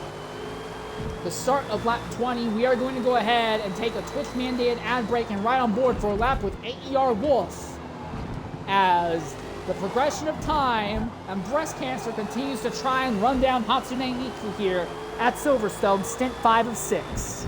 the start of lap 20, we are going to go ahead and take a Twitch-mandated ad break and ride on board for a lap with AER Wolf as the progression of time and breast cancer continues to try and run down Hatsune Miku here at Silverstone, stint 5 of 6.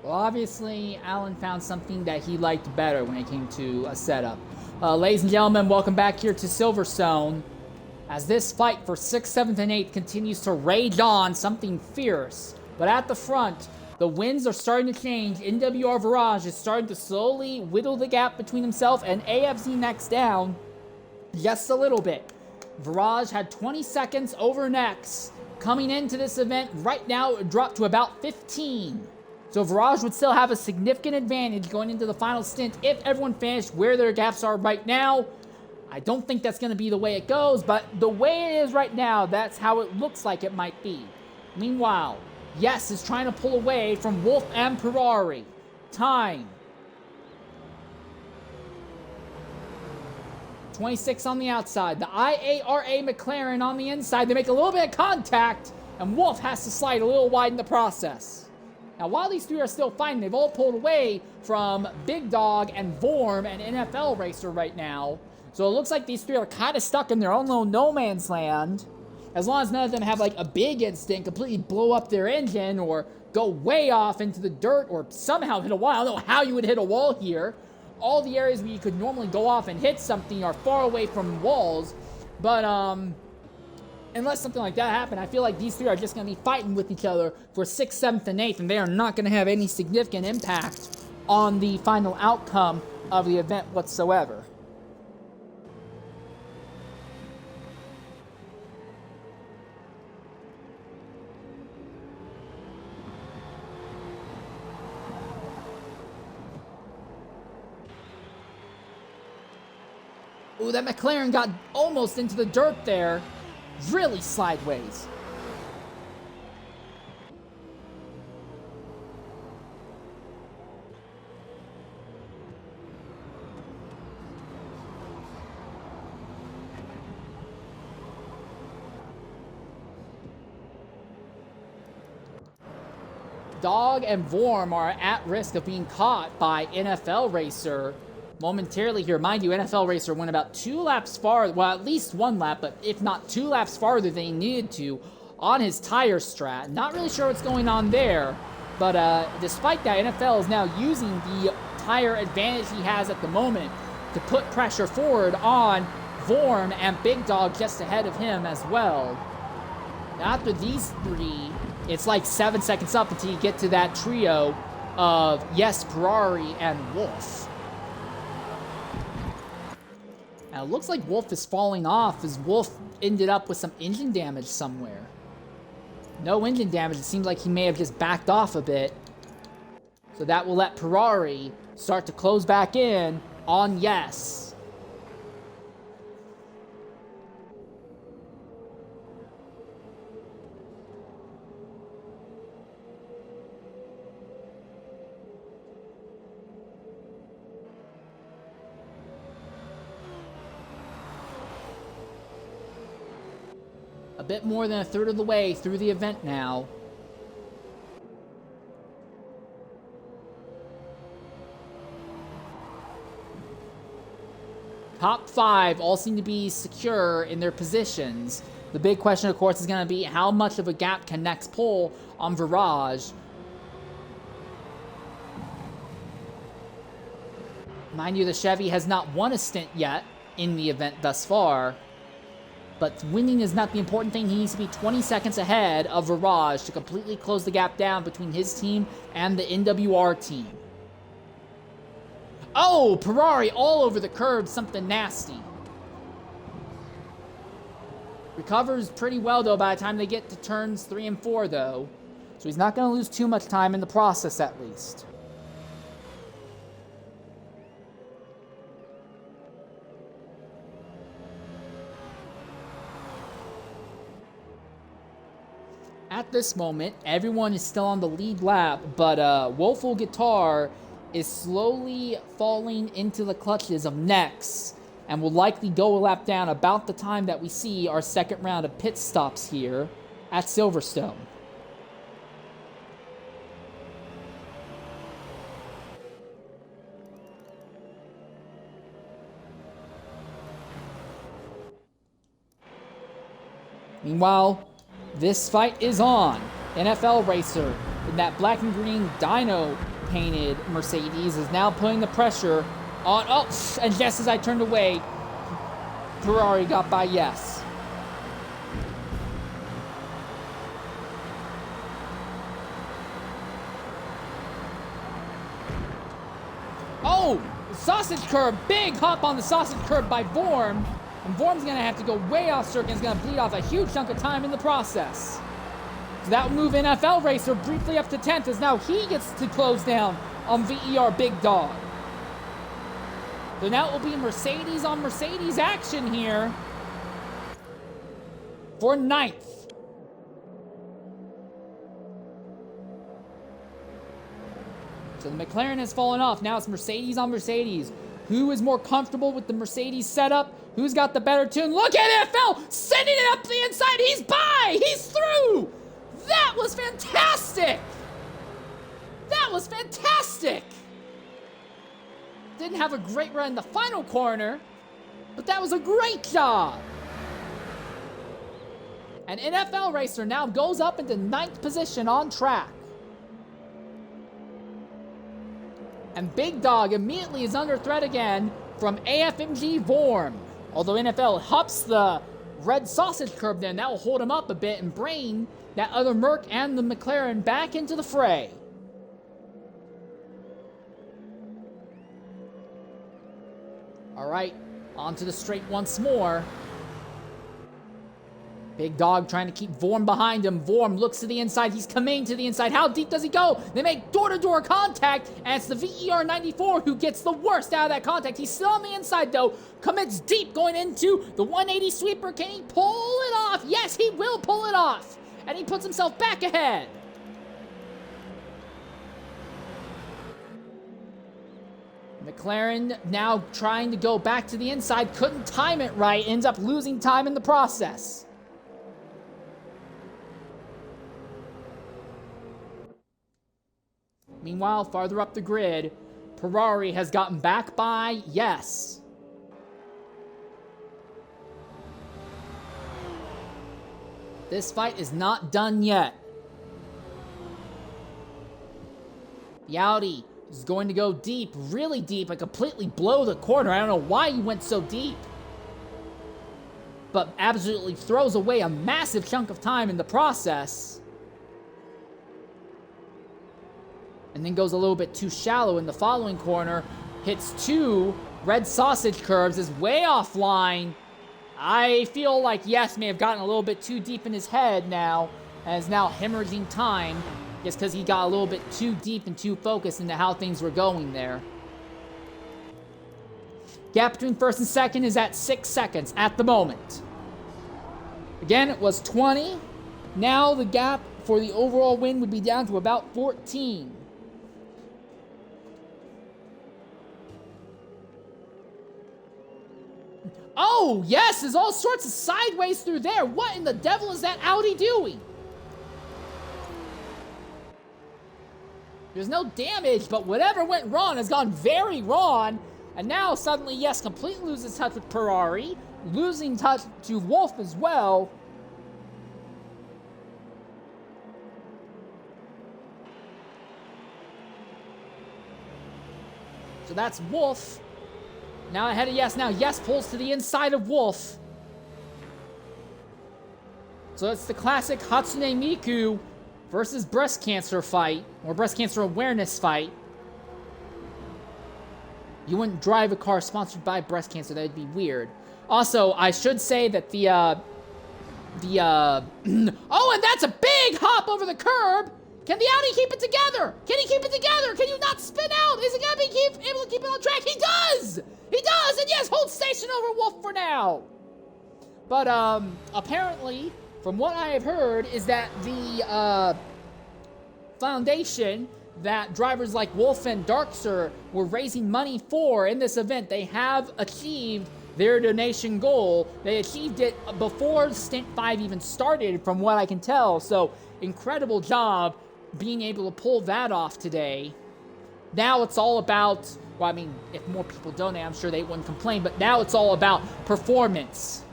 Well, obviously, Alan found something that he liked better when it came to a setup. Ladies and gentlemen, welcome back here to Silverstone. As this fight for 6th, 7th, and 8th continues to rage on, something fierce. But at the front, the winds are starting to change. NWR Virage is starting to slowly whittle the gap between himself and AFZ Next down just a little bit. Virage had 20 seconds over Next. Coming into this event, right now it dropped to about 15. So Virage would still have a significant advantage going into the final stint if everyone finished where their gaps are right now. I don't think that's going to be the way it goes, but the way it is right now, that's how it looks like it might be. Meanwhile, Yes is trying to pull away from Wolf and Ferrari. Time. 26 on the outside. The IARA McLaren on the inside. They make a little bit of contact, and Wolf has to slide a little wide in the process. Now, while these three are still fighting, they've all pulled away from Big Dog and Vorm and NFL Racer right now. So it looks like these three are kind of stuck in their own little no man's land. As long as none of them have like a big incident, completely blow up their engine or go way off into the dirt or somehow hit a wall. I don't know how you would hit a wall here. All the areas where you could normally go off and hit something are far away from walls. But in unless something like that happened, I feel like these three are just going to be fighting with each other for 6th, 7th, and 8th, and they are not going to have any significant impact on the final outcome of the event whatsoever. Ooh, that McLaren got almost into the dirt there. Really sideways. Dog and Vorm are at risk of being caught by NFL Racer momentarily here. Mind you, NFL Racer went about 2 laps farther, well, at least 1 lap, but if not 2 laps farther than he needed to on his tire strat. Not really sure what's going on there, but despite that, NFL is now using the tire advantage he has at the moment to put pressure forward on Vorm and Big Dog just ahead of him as well. After these three, it's like 7 seconds up until you get to that trio of, yes, Ferrari and Wolf. Now, it looks like Wolf is falling off as Wolf ended up with some engine damage somewhere. No engine damage. It seems like he may have just backed off a bit. So that will let Ferrari start to close back in on yes. A bit more than a third of the way through the event now. Top 5 all seem to be secure in their positions. The big question, of course, is going to be how much of a gap can Next pull on Virage. Mind you, the Chevy has not won a stint yet in the event thus far. But winning is not the important thing. He needs to be 20 seconds ahead of Virage to completely close the gap down between his team and the NWR team. Oh, Ferrari all over the curb, something nasty. Recovers pretty well, though, by the time they get to turns 3 and 4, though. So he's not going to lose too much time in the process, at least. At this moment, everyone is still on the lead lap, but Woeful Guitar is slowly falling into the clutches of Nex and will likely go a lap down about the time that we see our second round of pit stops here at Silverstone. Meanwhile, this fight is on. NFL Racer in that black and green dyno painted Mercedes is now putting the pressure on. Oh, and just as I turned away, Ferrari got by yes. Oh, sausage curb, big hop on the sausage curb by Vorm. And Vorm's going to have to go way off circuit. He's going to bleed off a huge chunk of time in the process. So that will move NFL Racer briefly up to 10th as now he gets to close down on VER Big Dog. So now it will be Mercedes on Mercedes action here for 9th. So the McLaren has fallen off. Now it's Mercedes on Mercedes. Who is more comfortable with the Mercedes setup? Who's got the better tune? Look at NFL sending it up the inside. He's by. He's through. That was fantastic. That was fantastic. Didn't have a great run in the final corner, but that was a great job. And NFL Racer now goes up into 9th position on track. And Big Dog immediately is under threat again from AFMG Vorm. Although NFL hups the red sausage curb there, and that will hold him up a bit and bring that other Merc and the McLaren back into the fray. All right, onto the straight once more. Big Dog trying to keep Vorm behind him. Vorm looks to the inside. He's coming to the inside. How deep does he go? They make door-to-door contact, and it's the VER94 who gets the worst out of that contact. He's still on the inside, though. Commits deep going into the 180 sweeper. Can he pull it off? Yes, he will pull it off. And he puts himself back ahead. McLaren now trying to go back to the inside. Couldn't time it right. Ends up losing time in the process. Meanwhile, farther up the grid, Ferrari has gotten back by Yes. This fight is not done yet. The Audi is going to go deep, really deep, and completely blow the corner. I don't know why he went so deep, but absolutely throws away a massive chunk of time in the process. And then goes a little bit too shallow in the following corner. Hits two red sausage curves, is way offline. I feel like Yes may have gotten a little bit too deep in his head now, and is now hemorrhaging time, just because he got a little bit too deep and too focused into how things were going there. Gap between first and second is at 6 seconds at the moment. Again, it was 20. Now the gap for the overall win would be down to about 14. Oh, Yes, there's all sorts of sideways through there. What in the devil is that Audi doing? There's no damage, but whatever went wrong has gone very wrong. And now suddenly, Yes completely loses touch with Ferrari, losing touch to Wolf as well. So that's Wolf. Now ahead of Yes. Now Yes pulls to the inside of Wolf. So it's the classic Hatsune Miku versus breast cancer fight, or breast cancer awareness fight. You wouldn't drive a car sponsored by breast cancer. That would be weird. Also, I should say that oh, and that's a big hop over the curb. Can the Audi keep it together? Can he keep it together? Can you not spin out? Is it going to be able to keep it on track? He does! He does! And Yes, hold station over Wolf for now. But, apparently, from what I have heard, is that the, foundation that drivers like Wolf and Darkser were raising money for in this event, they have achieved their donation goal. They achieved it before Stint 5 even started, from what I can tell. So, incredible job being able to pull that off today. Now it's all about, well, I mean, if more people donate, I'm sure they wouldn't complain, but now it's all about performance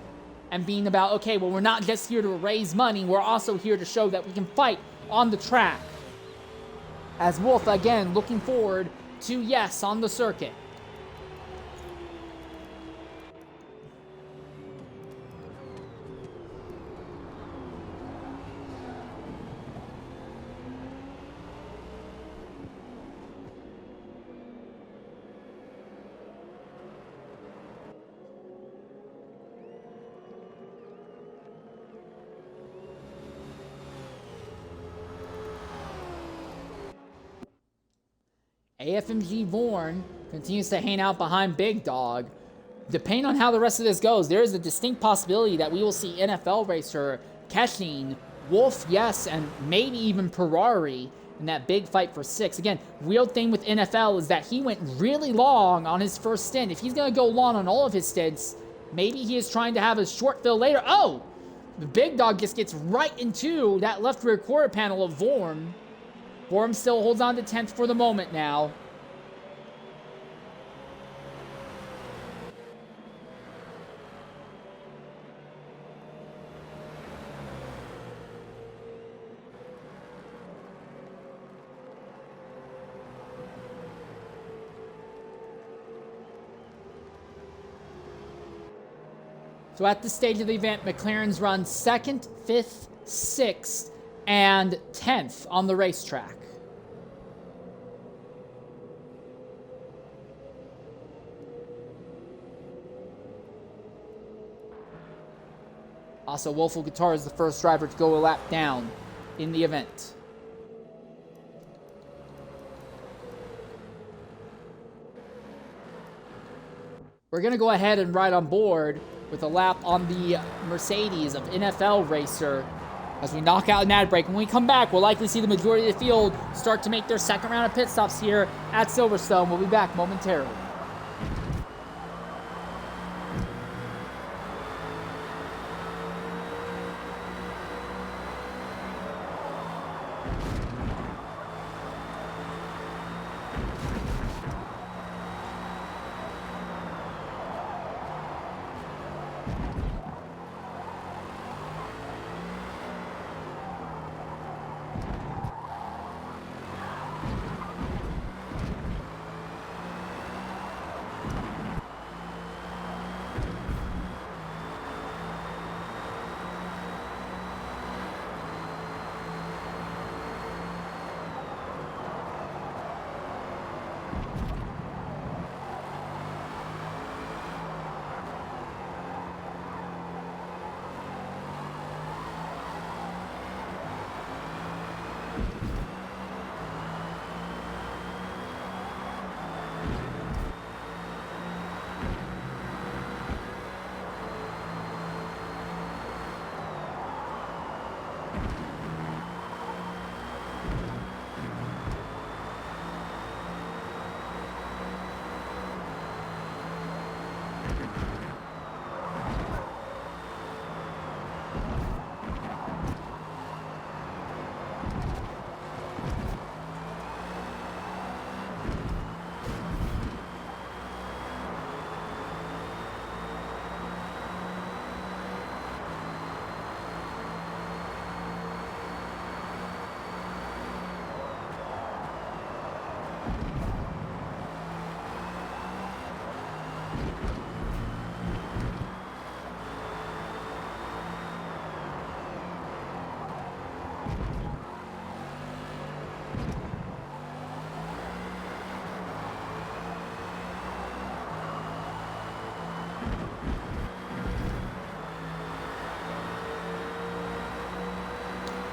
and being about, okay, well, we're not just here to raise money, we're also here to show that we can fight on the track. As Wolf, again, looking forward to Yes on the circuit. AFMG Vorn continues to hang out behind Big Dog. Depending on how the rest of this goes, there is a distinct possibility that we will see NFL racer catching Wolf, Yes, and maybe even Ferrari in that big fight for 6. Again, weird thing with NFL is that he went really long on his first stint. If he's going to go long on all of his stints, maybe he is trying to have a short fill later. Oh! The Big Dog just gets right into that left rear quarter panel of Vorn. Vorm still holds on to 10th for the moment now. So at this stage of the event, McLaren's run 2nd, 5th, 6th, and 10th on the racetrack. Also, Wolfel Guitar is the first driver to go a lap down in the event. We're going to go ahead and ride on board with a lap on the Mercedes of NFL Racer as we knock out an ad break. When we come back, we'll likely see the majority of the field start to make their second round of pit stops here at Silverstone. We'll be back momentarily.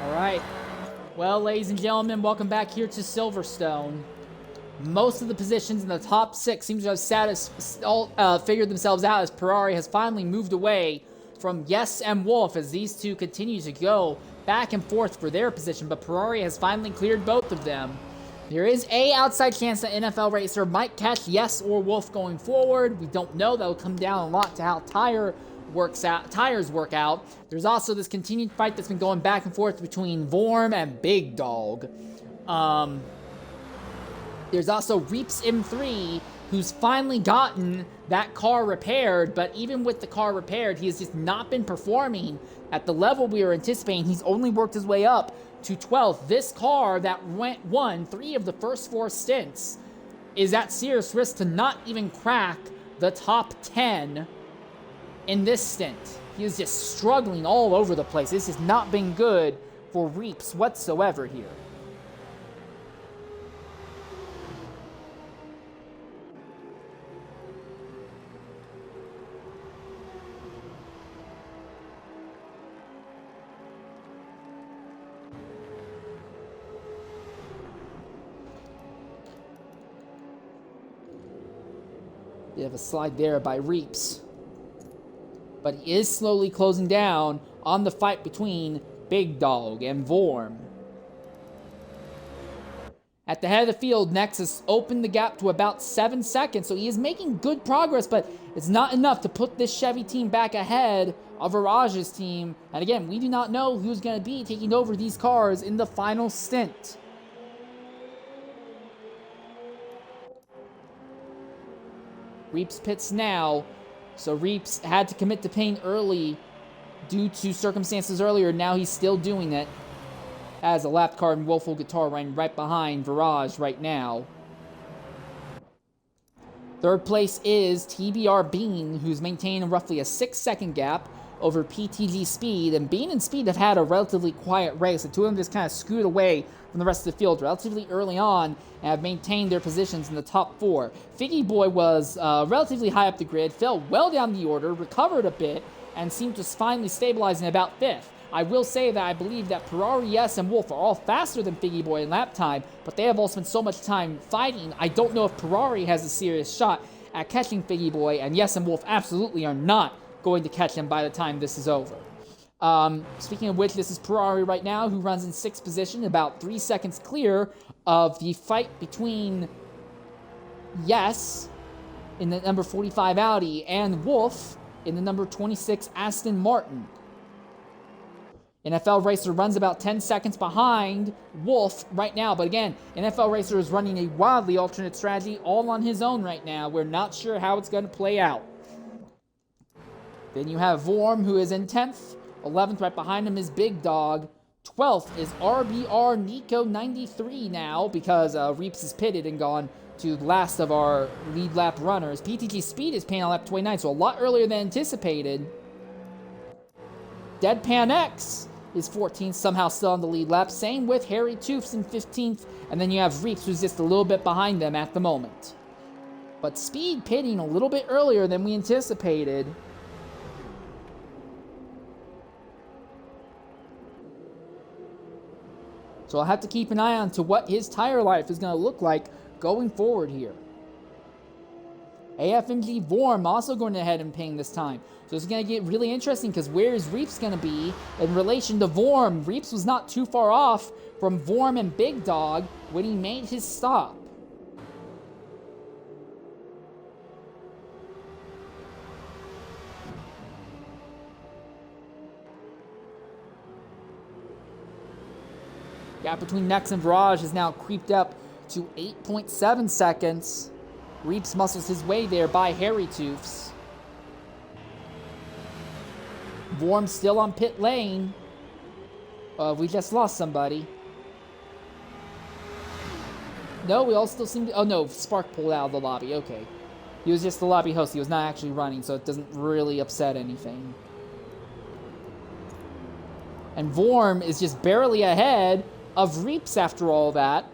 Alright, well, ladies and gentlemen, welcome back here to Silverstone. Most of the positions in the top 6 seem to have figured themselves out as Ferrari has finally moved away from Yes and Wolf as these two continue to go back and forth for their position, but Ferrari has finally cleared both of them. There is a outside chance that NFL Racer might catch Yes or Wolf going forward. We don't know. That'll come down a lot to how tires work out. There's also this continued fight that's been going back and forth between Vorm and Big Dog. There's also Reeps M3, who's finally gotten that car repaired, but even with the car repaired, he has just not been performing at the level we were anticipating. He's only worked his way up to 12th. This car that won 3 of the first 4 stints is at serious risk to not even crack the top 10 in this stint. He is just struggling all over the place. This has not been good for Reeps whatsoever here. You have a slide there by Reeps. But he is slowly closing down on the fight between Big Dog and Vorm. At the head of the field, Nexus opened the gap to about 7 seconds, so he is making good progress, but it's not enough to put this Chevy team back ahead of Virage's team. And again, we do not know who's going to be taking over these cars in the final stint. Reeps pits now. So Reeps had to commit to paint early due to circumstances earlier. Now he's still doing it. As a lap car and Wolfel Guitar running right behind Virage right now. Third place is TBR Bean, who's maintaining roughly a 6-second gap over PTG Speed. And Bean and Speed have had a relatively quiet race. The two of them just kind of scoot away from the rest of the field relatively early on and have maintained their positions in the top 4. Figgy Boy was relatively high up the grid, fell well down the order, recovered a bit, and seemed to finally stabilize in about 5th. I will say that I believe that Ferrari, Yes, and Wolf are all faster than Figgy Boy in lap time, but they have all spent so much time fighting. I don't know if Ferrari has a serious shot at catching Figgy Boy, and Yes and Wolf absolutely are not going to catch him by the time this is over. Speaking of which, this is Ferrari right now, who runs in 6th position, about 3 seconds clear of the fight between Yes in the number 45 Audi and Wolf in the number 26 Aston Martin. NFL Racer runs about 10 seconds behind Wolf right now. But again, NFL Racer is running a wildly alternate strategy all on his own right now. We're not sure how it's going to play out. Then you have Vorm, who is in 10th. 11th right behind him is Big Dog. 12th is RBR Nico 93 now, because Reeps is pitted and gone to the last of our lead lap runners. PTG Speed is paying on lap 29, so a lot earlier than anticipated. Deadpan X is 14th, somehow still on the lead lap. Same with Harry Toofs in 15th. And then you have Reeps, who's just a little bit behind them at the moment. But Speed pitting a little bit earlier than we anticipated. So I'll have to keep an eye on to what his tire life is going to look like going forward here. AFMG Vorm also going ahead and ping this time. So it's going to get really interesting, because where is Reeps going to be in relation to Vorm? Reeps was not too far off from Vorm and Big Dog when he made his stop. Gap between Nex and Virage has now creeped up to 8.7 seconds. Reeps muscles his way there by Harry Toofs. Vorm still on pit lane. We just lost somebody. No, we all still seem to... Oh, no, Spark pulled out of the lobby. Okay. He was just the lobby host. He was not actually running, so it doesn't really upset anything. And Vorm is just barely ahead of Reeps after all that.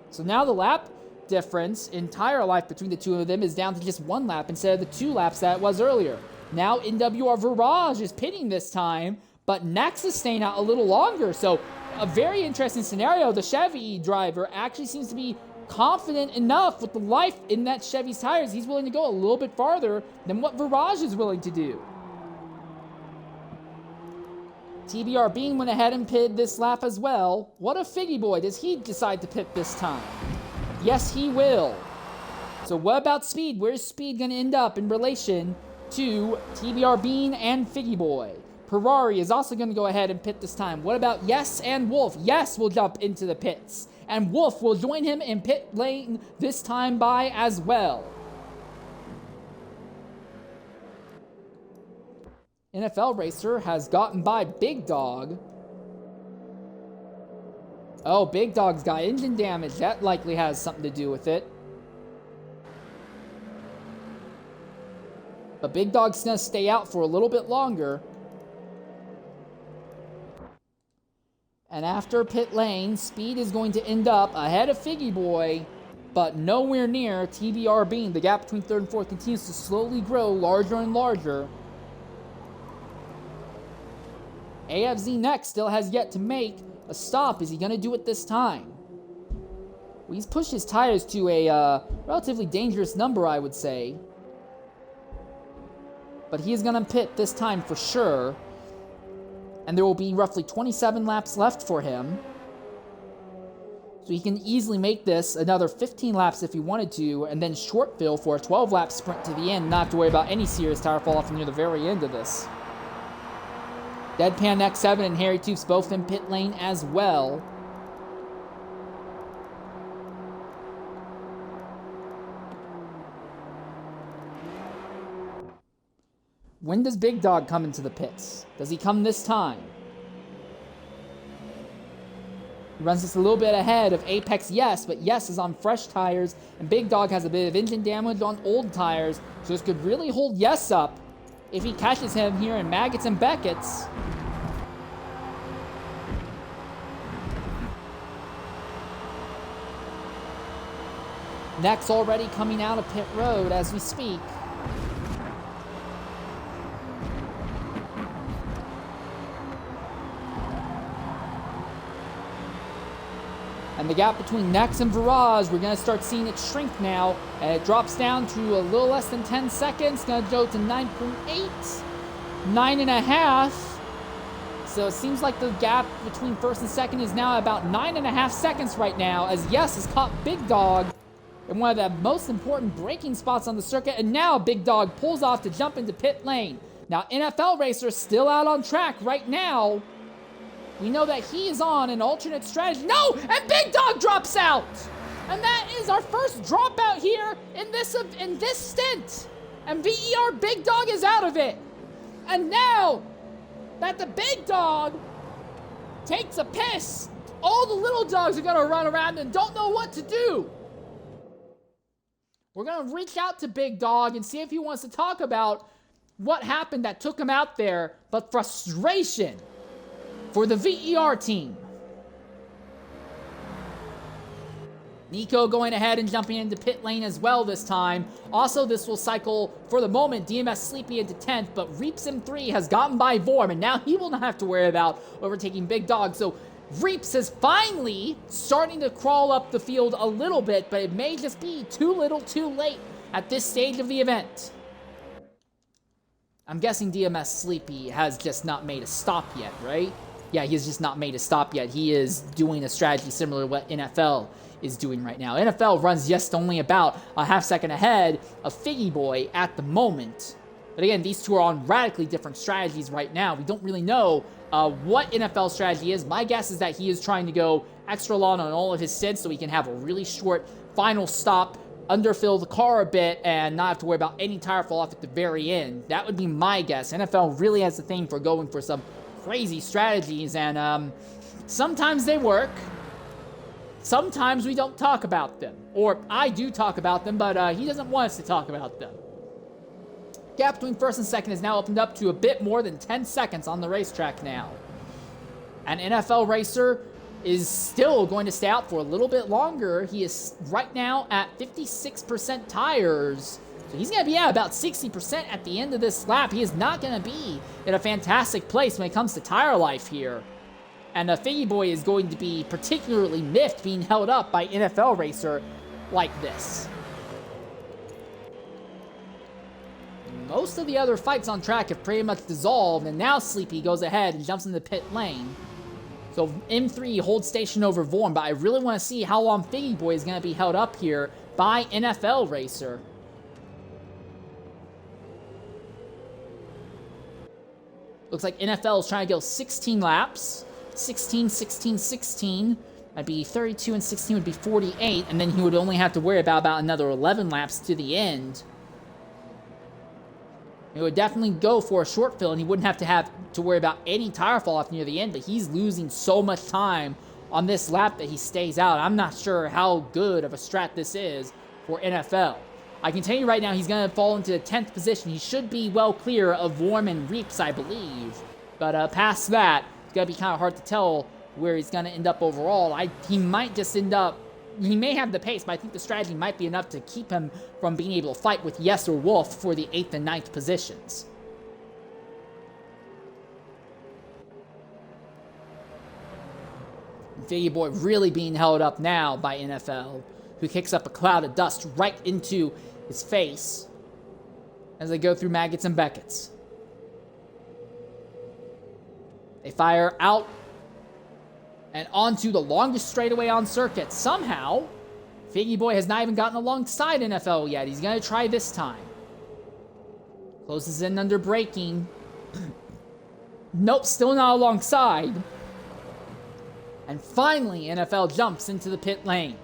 So now the lap difference in tire life between the two of them is down to just 1 lap instead of the 2 laps that it was earlier. Now NWR Virage is pitting this time, but Nex is staying out a little longer. So a very interesting scenario. The Chevy driver actually seems to be confident enough with the life in that Chevy's tires. He's willing to go a little bit farther than what Virage is willing to do. TBR Bean went ahead and pitted this lap as well. What a Figgy Boy. Does he decide to pit this time? Yes, he will. So what about Speed? Where's Speed going to end up in relation to TBR Bean and Figgy Boy? Ferrari is also going to go ahead and pit this time. What about Yes and Wolf? Yes will jump into the pits. And Wolf will join him in pit lane this time by as well. NFL Racer has gotten by Big Dog. Oh, Big Dog's got engine damage. That likely has something to do with it. But Big Dog's going to stay out for a little bit longer. And after pit lane, Speed is going to end up ahead of Figgy Boy, but nowhere near TBR Bean. The gap between 3rd and 4th continues to slowly grow larger and larger. AFZ Next still has yet to make a stop. Is he going to do it this time? Well, he's pushed his tires to a relatively dangerous number, I would say. But he is going to pit this time for sure. And there will be roughly 27 laps left for him. So he can easily make this another 15 laps if he wanted to, and then short fill for a 12-lap sprint to the end, not have to worry about any serious tire fall off near the very end of this. Deadpan X7 and Harry Toofs both in pit lane as well. When does Big Dog come into the pits? Does he come this time? He runs just a little bit ahead of Apex Yes, but Yes is on fresh tires, and Big Dog has a bit of engine damage on old tires, so this could really hold Yes up if he catches him here in Maggots and Beckett's. Next already coming out of pit road as we speak. And the gap between Nex and Viraj, we're going to start seeing it shrink now. And it drops down to a little less than 10 seconds. Going to go to 9.8, 9.5. So it seems like the gap between first and second is now about 9.5 seconds right now, as Yes has caught Big Dog in one of the most important braking spots on the circuit. And now Big Dog pulls off to jump into pit lane. Now NFL Racer still out on track right now. We know that he is on an alternate strategy. No! And Big Dog drops out! And that is our first dropout here in this stint. And VER Big Dog is out of it. And now that the Big Dog takes a piss, all the little dogs are going to run around and don't know what to do. We're going to reach out to Big Dog and see if he wants to talk about what happened that took him out there, but frustration for the VER team. Nico going ahead and jumping into pit lane as well this time. Also, this will cycle, for the moment, DMS Sleepy into 10th, but Reaps M3 has gotten by Vorm, and now he will not have to worry about overtaking Big Dog. So Reaps is finally starting to crawl up the field a little bit, but it may just be too little too late at this stage of the event. I'm guessing DMS Sleepy has just not made a stop yet, right? Yeah, he has just not made a stop yet. He is doing a strategy similar to what NFL is doing right now. NFL runs just only about a half second ahead of Figgy Boy at the moment. But again, these two are on radically different strategies right now. We don't really know what NFL strategy is. My guess is that he is trying to go extra long on all of his stints so he can have a really short final stop, underfill the car a bit, and not have to worry about any tire fall off at the very end. That would be my guess. NFL really has a thing for going for some crazy strategies, and sometimes they work. Sometimes we don't talk about them. Or I do talk about them, but he doesn't want us to talk about them. Gap between first and second is now opened up to a bit more than 10 seconds on the racetrack now. And NFL Racer is still going to stay out for a little bit longer. He is right now at 56% tires. So he's going to be at about 60% at the end of this lap. He is not going to be in a fantastic place when it comes to tire life here. And Figgy Boy is going to be particularly miffed being held up by NFL Racer like this. Most of the other fights on track have pretty much dissolved, and now Sleepy goes ahead and jumps into the pit lane. So M3 holds station over Vorm, but I really want to see how long Figgy Boy is going to be held up here by NFL Racer. Looks like NFL is trying to go 16 laps. 16, 16, 16. That'd be 32 and 16 would be 48, and then he would only have to worry about another 11 laps to the end. He would definitely go for a short fill, and he wouldn't have to worry about any tire fall off near the end, but he's losing so much time on this lap that he stays out. I'm not sure how good of a strat this is for NFL. I can tell you right now, he's going to fall into the 10th position. He should be well clear of Vorm and Reaps, I believe. But past that, it's going to be kind of hard to tell where he's going to end up overall. He might just end up... He may have the pace, but I think the strategy might be enough to keep him from being able to fight with Yes or Wolf for the 8th and 9th positions. Figgy Boy really being held up now by NFL, who kicks up a cloud of dust right into his face as they go through Maggots and Beckett's. They fire out and onto the longest straightaway on circuit. Somehow, Figgy Boy has not even gotten alongside NFL yet. He's going to try this time. Closes in under braking. Nope, still not alongside. And finally, NFL jumps into the pit lane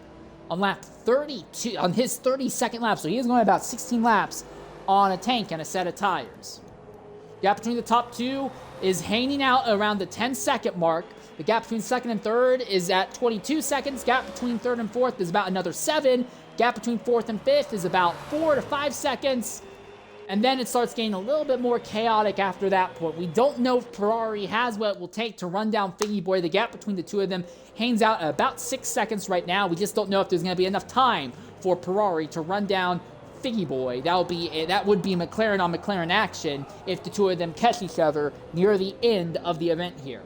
on lap 32, on his 32nd lap. So he is going about 16 laps on a tank and a set of tires. Gap between the top two is hanging out around the 10-second mark. The gap between second and third is at 22 seconds. Gap between third and fourth is about another 7. Gap between fourth and fifth is about 4 to 5 seconds. And then it starts getting a little bit more chaotic after that point. We don't know if Ferrari has what it will take to run down Figgy Boy. The gap between the two of them hangs out at about 6 seconds right now. We just don't know if there's going to be enough time for Ferrari to run down Figgy Boy. That would be McLaren on McLaren action if the two of them catch each other near the end of the event here.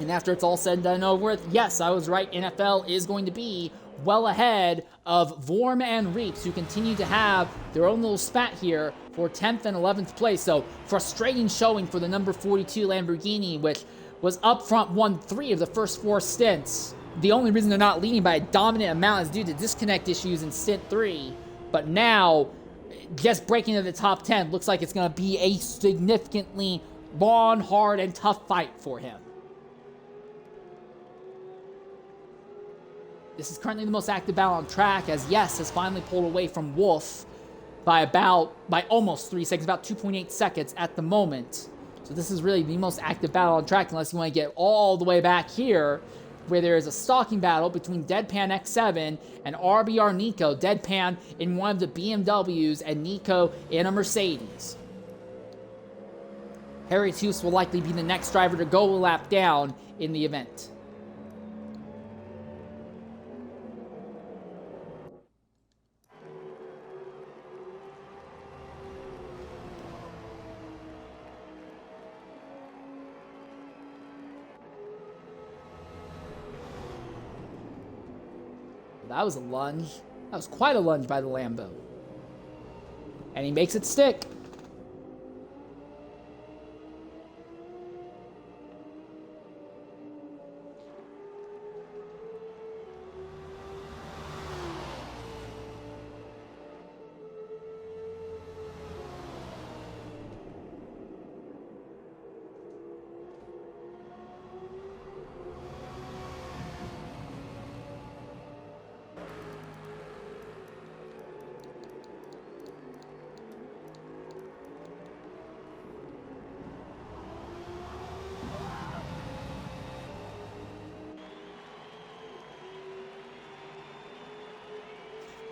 And after it's all said and done and over with, yes, I was right. NFL is going to be well ahead of Vorm and Reeps, who continue to have their own little spat here for 10th and 11th place. So frustrating showing for the number 42 Lamborghini, which was up front, won 3 of the first 4 stints. The only reason they're not leading by a dominant amount is due to disconnect issues in stint 3. But now, just breaking into the top 10 looks like it's going to be a significantly long, hard, and tough fight for him. This is currently the most active battle on track, as Yes has finally pulled away from Wolf by almost 3 seconds, about 2.8 seconds at the moment. So this is really the most active battle on track, unless you want to get all the way back here, where there is a stalking battle between Deadpan X7 and RBR Nico. Deadpan in one of the BMWs and Nico in a Mercedes. Harry Hughes will likely be the next driver to go a lap down in the event. That was a lunge. That was quite a lunge by the Lambo. And he makes it stick.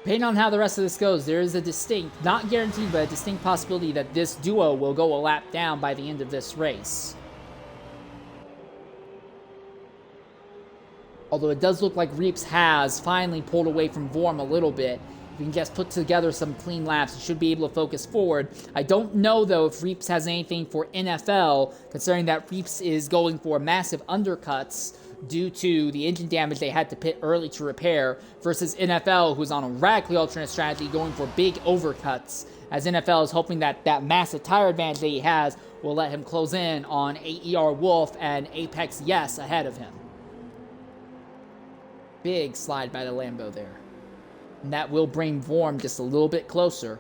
Depending on how the rest of this goes, there is a distinct, not guaranteed, but a distinct possibility that this duo will go a lap down by the end of this race. Although it does look like Reeps has finally pulled away from Vorm a little bit. If you can just put together some clean laps, you should be able to focus forward. I don't know, though, if Reeps has anything for NFL, considering that Reeps is going for massive undercuts due to the engine damage they had to pit early to repair, versus NFL, who's on a radically alternate strategy, going for big overcuts, as NFL is hoping that that massive tire advantage that he has will let him close in on AER Wolf and Apex Yes ahead of him. Big slide by the Lambo there. And that will bring Vorm just a little bit closer.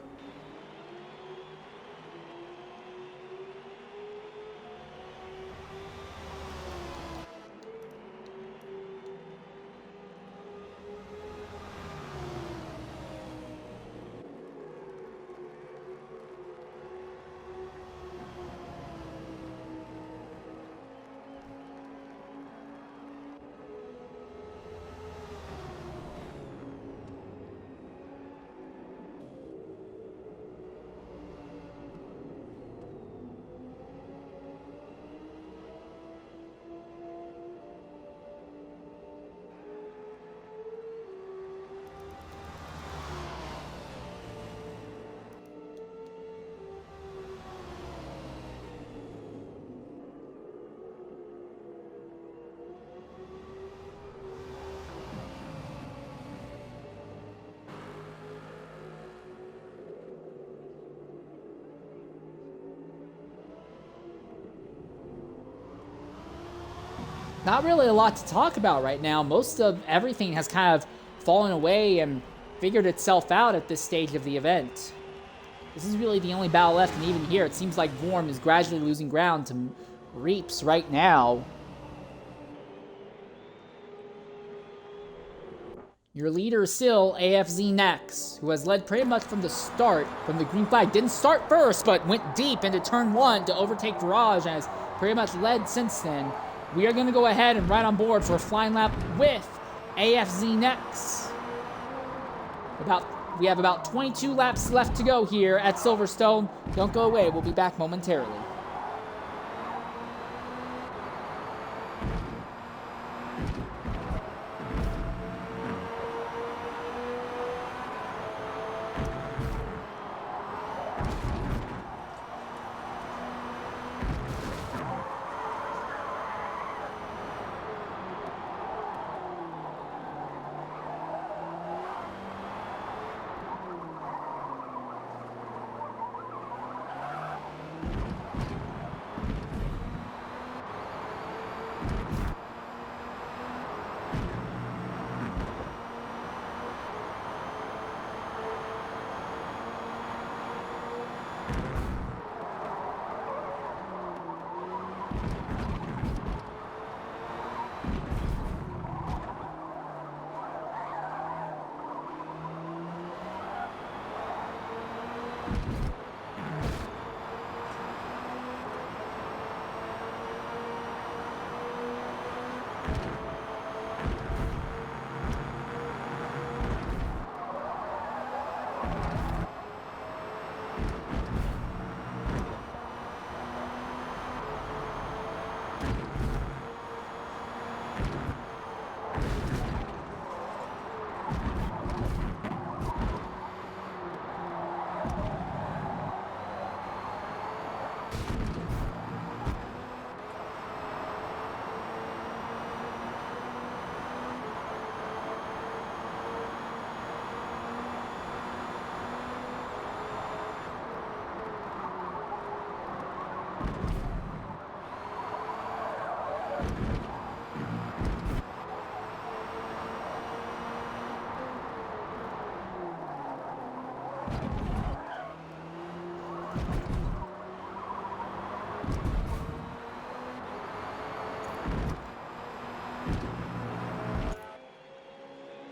Not really a lot to talk about right now. Most of everything has kind of fallen away and figured itself out at this stage of the event. This is really the only battle left, and even here, it seems like Vorm is gradually losing ground to Reeps right now. Your leader is still AFZ Next, who has led pretty much from the start, from the green flag. Didn't start first, but went deep into turn 1 to overtake Virage and has pretty much led since then. We are going to go ahead and right on board for a flying lap with AFZ Next. We have about 22 laps left to go here at Silverstone. Don't go away. We'll be back momentarily.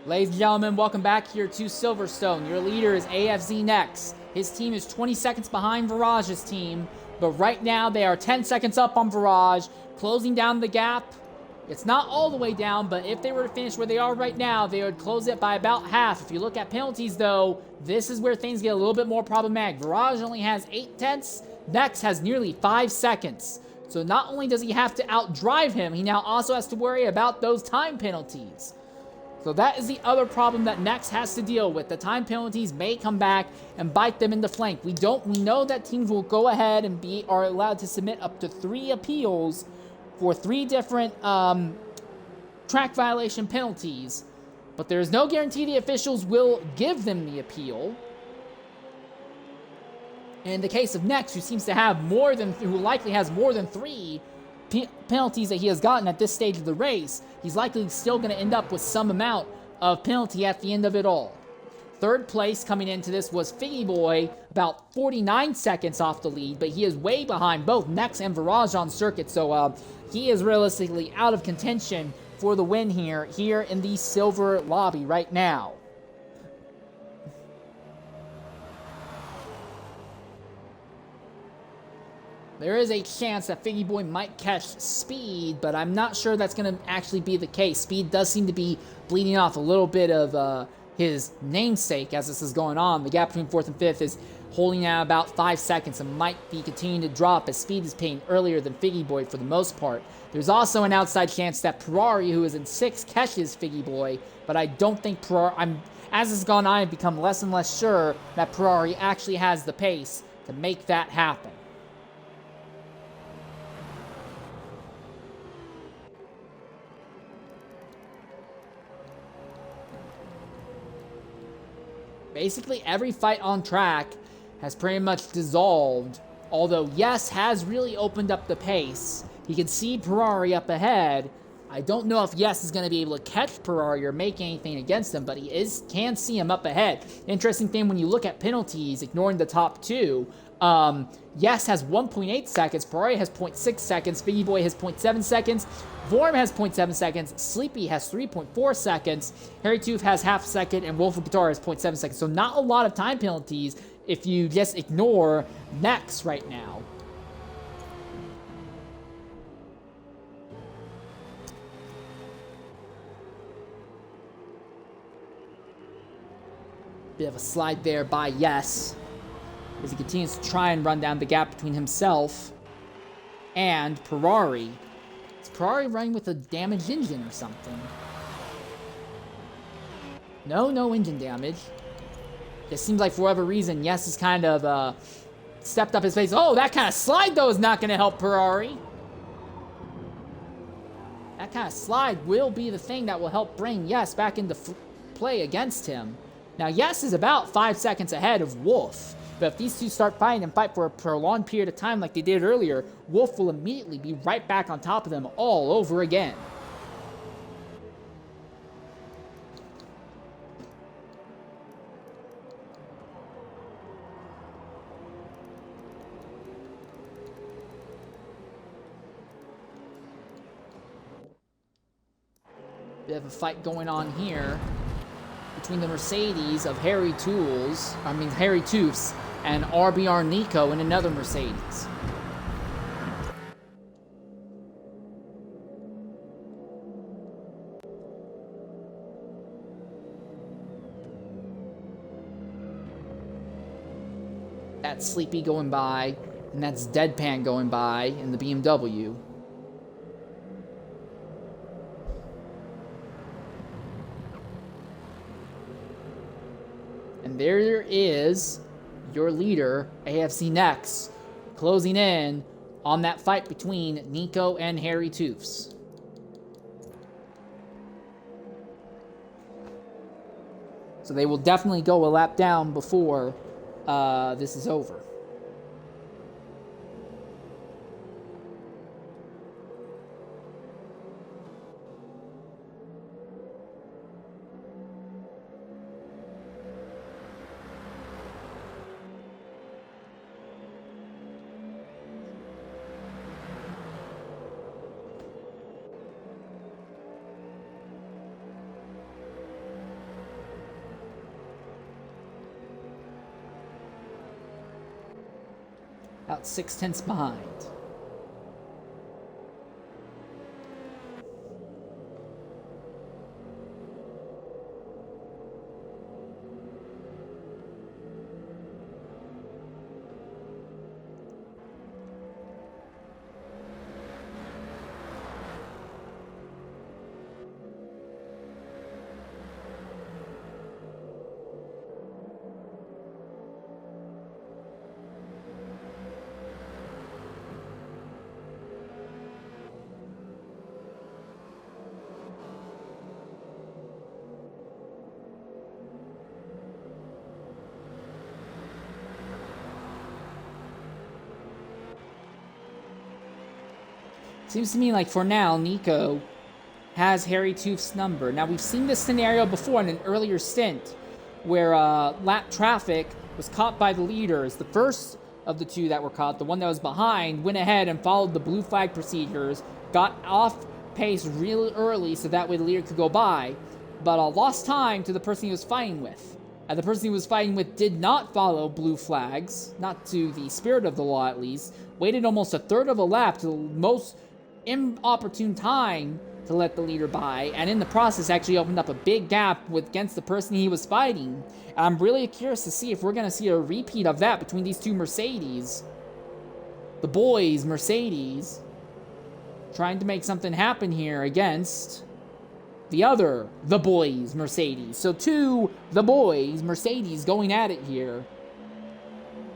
Ladies and gentlemen, welcome back here to Silverstone. Your leader is AFZ Next. His team is 20 seconds behind Virage's team, but right now they are 10 seconds up on Virage, closing down the gap. It's not all the way down, but if they were to finish where they are right now, they would close it by about half. If you look at penalties, though, this is where things get a little bit more problematic. Virage only has 8 tenths. Next has nearly 5 seconds. So not only does he have to outdrive him, he now also has to worry about those time penalties. So that is the other problem that Next has to deal with. The time penalties may come back and bite them in the flank. We know that teams will go ahead and are allowed to submit up to 3 appeals for 3 different track violation penalties, but there is no guarantee the officials will give them the appeal. In the case of Next, who likely has more than 3 penalties that he has gotten at this stage of the race, he's likely still going to end up with some amount of penalty at the end of it all. Third place coming into this was Figgy Boy, about 49 seconds off the lead, but he is way behind both Next and Virage on circuit, so he is realistically out of contention for the win here in the silver lobby right now. There is a chance that Figgy Boy might catch Speed, but I'm not sure that's going to actually be the case. Speed does seem to be bleeding off a little bit of his namesake as this is going on. The gap between 4th and 5th is holding at about 5 seconds and might be continuing to drop as Speed is paying earlier than Figgy Boy for the most part. There's also an outside chance that Ferrari, who is in 6th, catches Figgy Boy, but I don't think as it's gone on, I've become less and less sure that Ferrari actually has the pace to make that happen. Basically, every fight on track has pretty much dissolved, although Yes has really opened up the pace. You can see Ferrari up ahead, I don't know if Yes is going to be able to catch Ferrari or make anything against him, but he can see him up ahead. Interesting thing when you look at penalties, ignoring the top two, Yes has 1.8 seconds, Ferrari has 0.6 seconds, Figgy Boy has 0.7 seconds, Vorm has 0.7 seconds, Sleepy has 3.4 seconds, Harry Tooth has half a second, and Wolf of Guitar has 0.7 seconds. So not a lot of time penalties if you just ignore Nex right now. Bit of a slide there by Yes, as he continues to try and run down the gap between himself and Ferrari. Is Ferrari running with a damaged engine or something? No engine damage. It seems like for whatever reason, Yes has kind of stepped up his pace. Oh, that kind of slide, though, is not going to help Ferrari. That kind of slide will be the thing that will help bring Yes back into play against him. Now, Yes is about 5 seconds ahead of Wolf, but if these two start fighting and fight for a prolonged period of time like they did earlier, Wolf will immediately be right back on top of them all over again. Bit of a fight going on here between the Mercedes of Harry Tooths and RBR Nico in another Mercedes. That's Sleepy going by, and that's Deadpan going by in the BMW. And there is your leader, AFC Nex, closing in on that fight between Nico and Harry Tooths. So they will definitely go a lap down before this is over. About 6/10 behind. Seems to me like for now, Nico has Harry Tooth's number. Now, we've seen this scenario before in an earlier stint where lap traffic was caught by the leaders. The first of the two that were caught, the one that was behind, went ahead and followed the blue flag procedures, got off pace really early so that way the leader could go by, but lost time to the person he was fighting with. And the person he was fighting with did not follow blue flags, not to the spirit of the law at least, waited almost a third of a lap to the most inopportune time to let the leader by, and in the process actually opened up a big gap against the person he was fighting. And I'm really curious to see if we're going to see a repeat of that between these two Mercedes. The boys, Mercedes, trying to make something happen here against the boys, Mercedes. So the boys, Mercedes, going at it here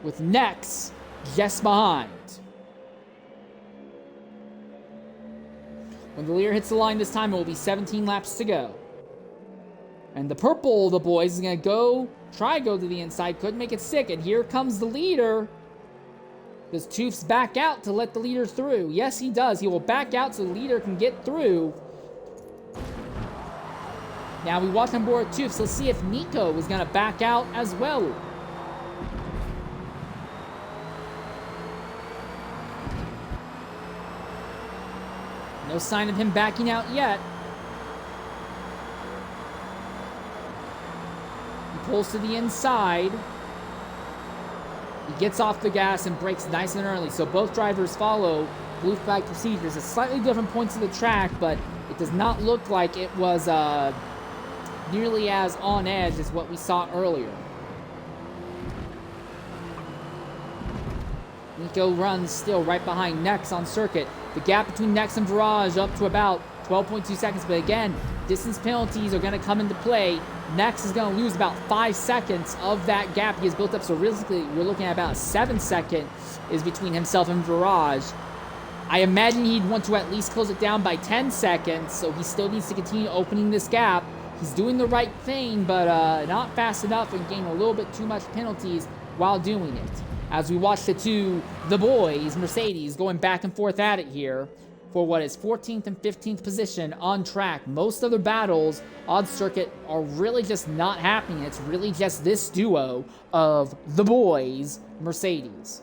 with Nex just behind. When the leader hits the line this time, it will be 17 laps to go. And the purple, the boys, is going to try to go to the inside. Couldn't make it stick. And here comes the leader. Does Tooths back out to let the leader through? Yes, he does. He will back out so the leader can get through. Now we watch on board 2, so let's see if Nico is going to back out as well. No sign of him backing out yet. He pulls to the inside. He gets off the gas and brakes nice and early, so both drivers follow blue flag procedures at slightly different points of the track, but it does not look like it was nearly as on edge as what we saw earlier. Nico runs still right behind Nex on circuit. The gap between Nex and Virage up to about 12.2 seconds, but again, distance penalties are going to come into play. Nex is going to lose about 5 seconds of that gap he has built up, so realistically, we're looking at about 7 seconds is between himself and Virage. I imagine he'd want to at least close it down by 10 seconds, so he still needs to continue opening this gap. He's doing the right thing, but not fast enough and gaining a little bit too much penalties while doing it. As we watch the boys, Mercedes, going back and forth at it here for what is 14th and 15th position on track. Most other battles on circuit are really just not happening. It's really just this duo of the boys, Mercedes.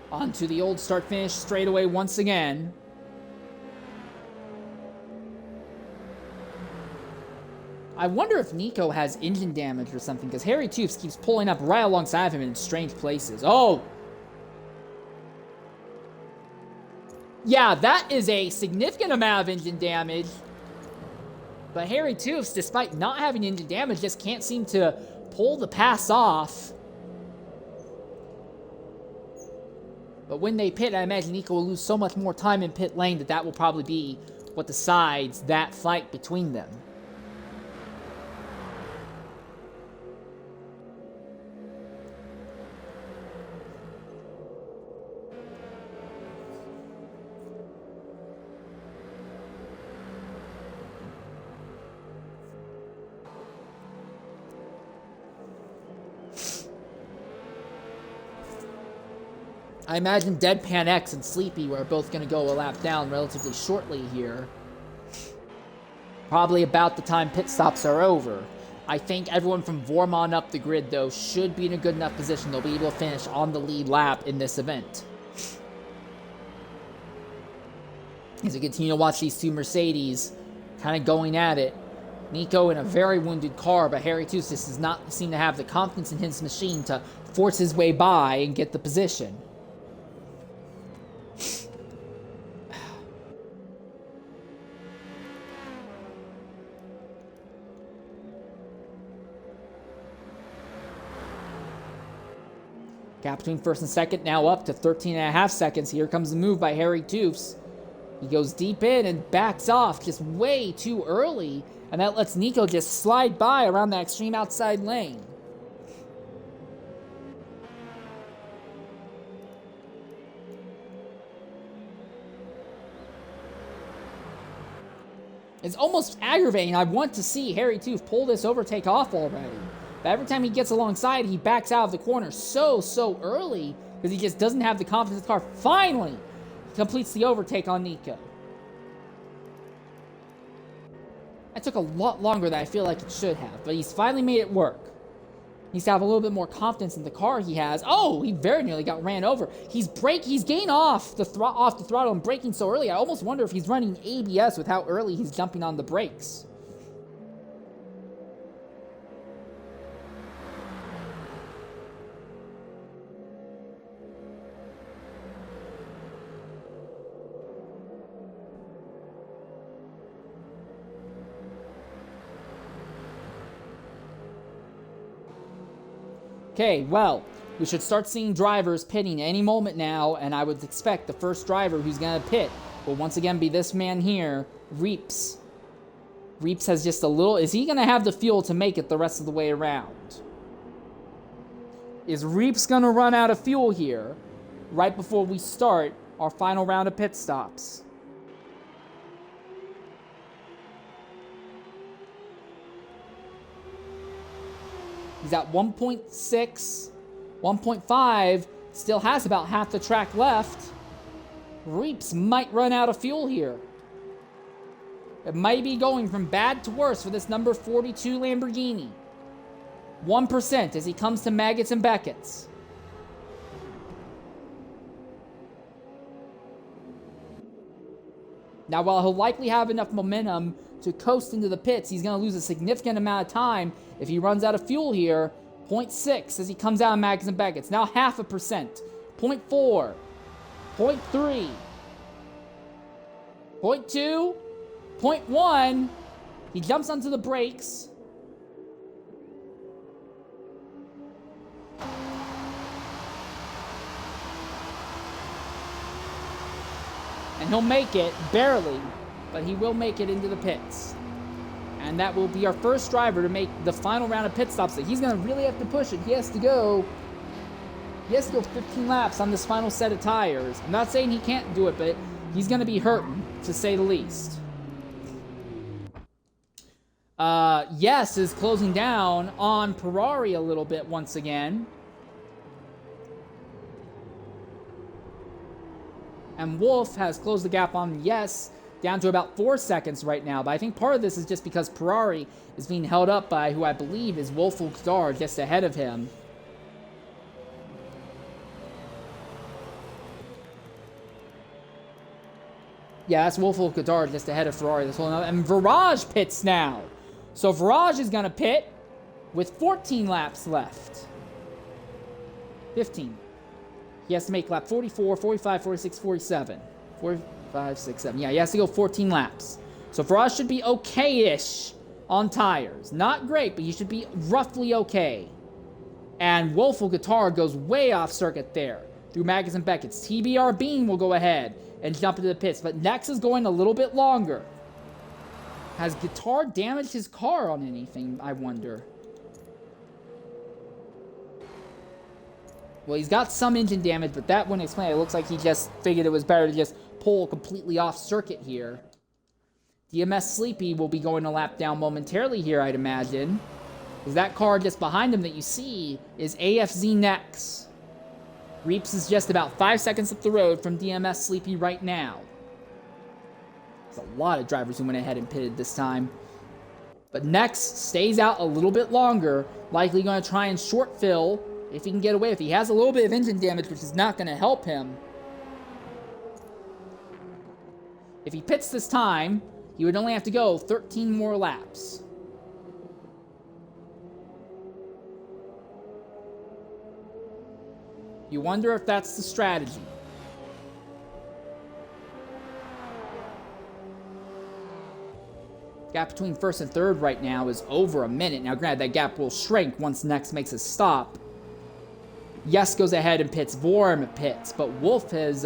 Onto the old start-finish straightaway once again. I wonder if Nico has engine damage or something, because Harry Toofs keeps pulling up right alongside of him in strange places. Oh! Yeah, that is a significant amount of engine damage. But Harry Toofs, despite not having engine damage, just can't seem to pull the pass off. But when they pit, I imagine Nico will lose so much more time in pit lane that will probably be what decides that fight between them. I imagine Deadpan X and Sleepy are both going to go a lap down relatively shortly here. Probably about the time pit stops are over. I think everyone from Vormon up the grid, though, should be in a good enough position. They'll be able to finish on the lead lap in this event. As we continue to watch these two Mercedes kind of going at it. Nico in a very wounded car, but Harry Toofs does not seem to have the confidence in his machine to force his way by and get the position. Gap between first and second now up to 13.5 seconds. Here comes the move by Harry Toofs. He goes deep in and backs off just way too early, and that lets Nico just slide by around that extreme outside lane. It's almost aggravating. I want to see Harry Toofs pull this overtake off already. But every time he gets alongside, he backs out of the corner so early because he just doesn't have the confidence in the car. Finally, he completes the overtake on Nico. That took a lot longer than I feel like it should have, but he's finally made it work. He needs to have a little bit more confidence in the car he has. Oh, he very nearly got ran over. He's getting off the throttle and braking so early. I almost wonder if he's running ABS with how early he's jumping on the brakes. Okay, well, we should start seeing drivers pitting any moment now, and I would expect the first driver who's going to pit will once again be this man here, Reeps. Reeps has just a little... Is he going to have the fuel to make it the rest of the way around? Is Reeps going to run out of fuel here right before we start our final round of pit stops? He's at 1.6, 1.5. Still has about half the track left. Reeps might run out of fuel here. It might be going from bad to worse for this number 42 Lamborghini. 1% as he comes to Maggots and Beckett's. Now, while he'll likely have enough momentum to coast into the pits, he's going to lose a significant amount of time if he runs out of fuel here. 0.6 as he comes out of Maggots and Beckett's. Now 0.5%. 0.4. 0.3. 0.2. 0.1. He jumps onto the brakes. And he'll make it, barely, but he will make it into the pits. And that will be our first driver to make the final round of pit stops. So he's going to really have to push it. He has to go 15 laps on this final set of tires. I'm not saying he can't do it, but he's going to be hurting, to say the least. Yes is closing down on Ferrari a little bit once again. And Wolf has closed the gap on Yes down to about 4 seconds right now. But I think part of this is just because Ferrari is being held up by who I believe is Wolf Ulkdar just ahead of him. Yeah, that's Wolf Ulkdar just ahead of Ferrari. And Viraj pits now. So Viraj is going to pit with 14 laps left. 15. He has to make lap 44, 45, 46, 47. 45, 6, 7. Yeah, he has to go 14 laps. So Viraj should be okay-ish on tires. Not great, but he should be roughly okay. And Wolf Ulkdar goes way off circuit there through Maggots and Beckett's. TBR Bean will go ahead and jump into the pits, but Nex is going a little bit longer. Has Guitar damaged his car on anything, I wonder? Well, he's got some engine damage, but that wouldn't explain it. It looks like he just figured it was better to just pull completely off circuit here. DMS Sleepy will be going a lap down momentarily here, I'd imagine. Because that car just behind him that you see is AFZ Nex. Reeps is just about 5 seconds up the road from DMS Sleepy right now. There's a lot of drivers who went ahead and pitted this time. But Nex stays out a little bit longer, likely going to try and short fill if he can get away. If he has a little bit of engine damage, which is not going to help him. If he pits this time, he would only have to go 13 more laps. You wonder if that's the strategy. Gap between first and third right now is over a minute. Now, granted, that gap will shrink once Nex makes a stop. Yes goes ahead and pits. Vorm pits. But Wolf has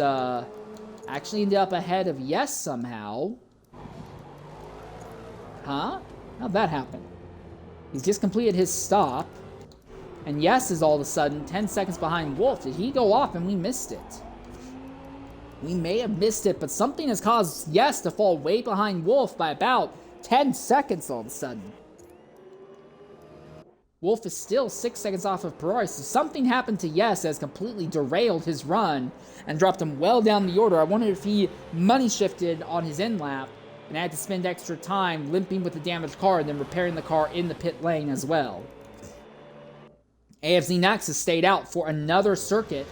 actually ended up ahead of Yes somehow. Huh? How'd that happen? He's just completed his stop. And Yes is all of a sudden 10 seconds behind Wolf. Did he go off and we missed it? We may have missed it, but something has caused Yes to fall way behind Wolf by about 10 seconds all of a sudden. Wolf is still 6 seconds off of Ferrari, so something happened to Yes that has completely derailed his run and dropped him well down the order. I wonder if he money shifted on his end lap and had to spend extra time limping with the damaged car and then repairing the car in the pit lane as well. AFZ Nex has stayed out for another circuit.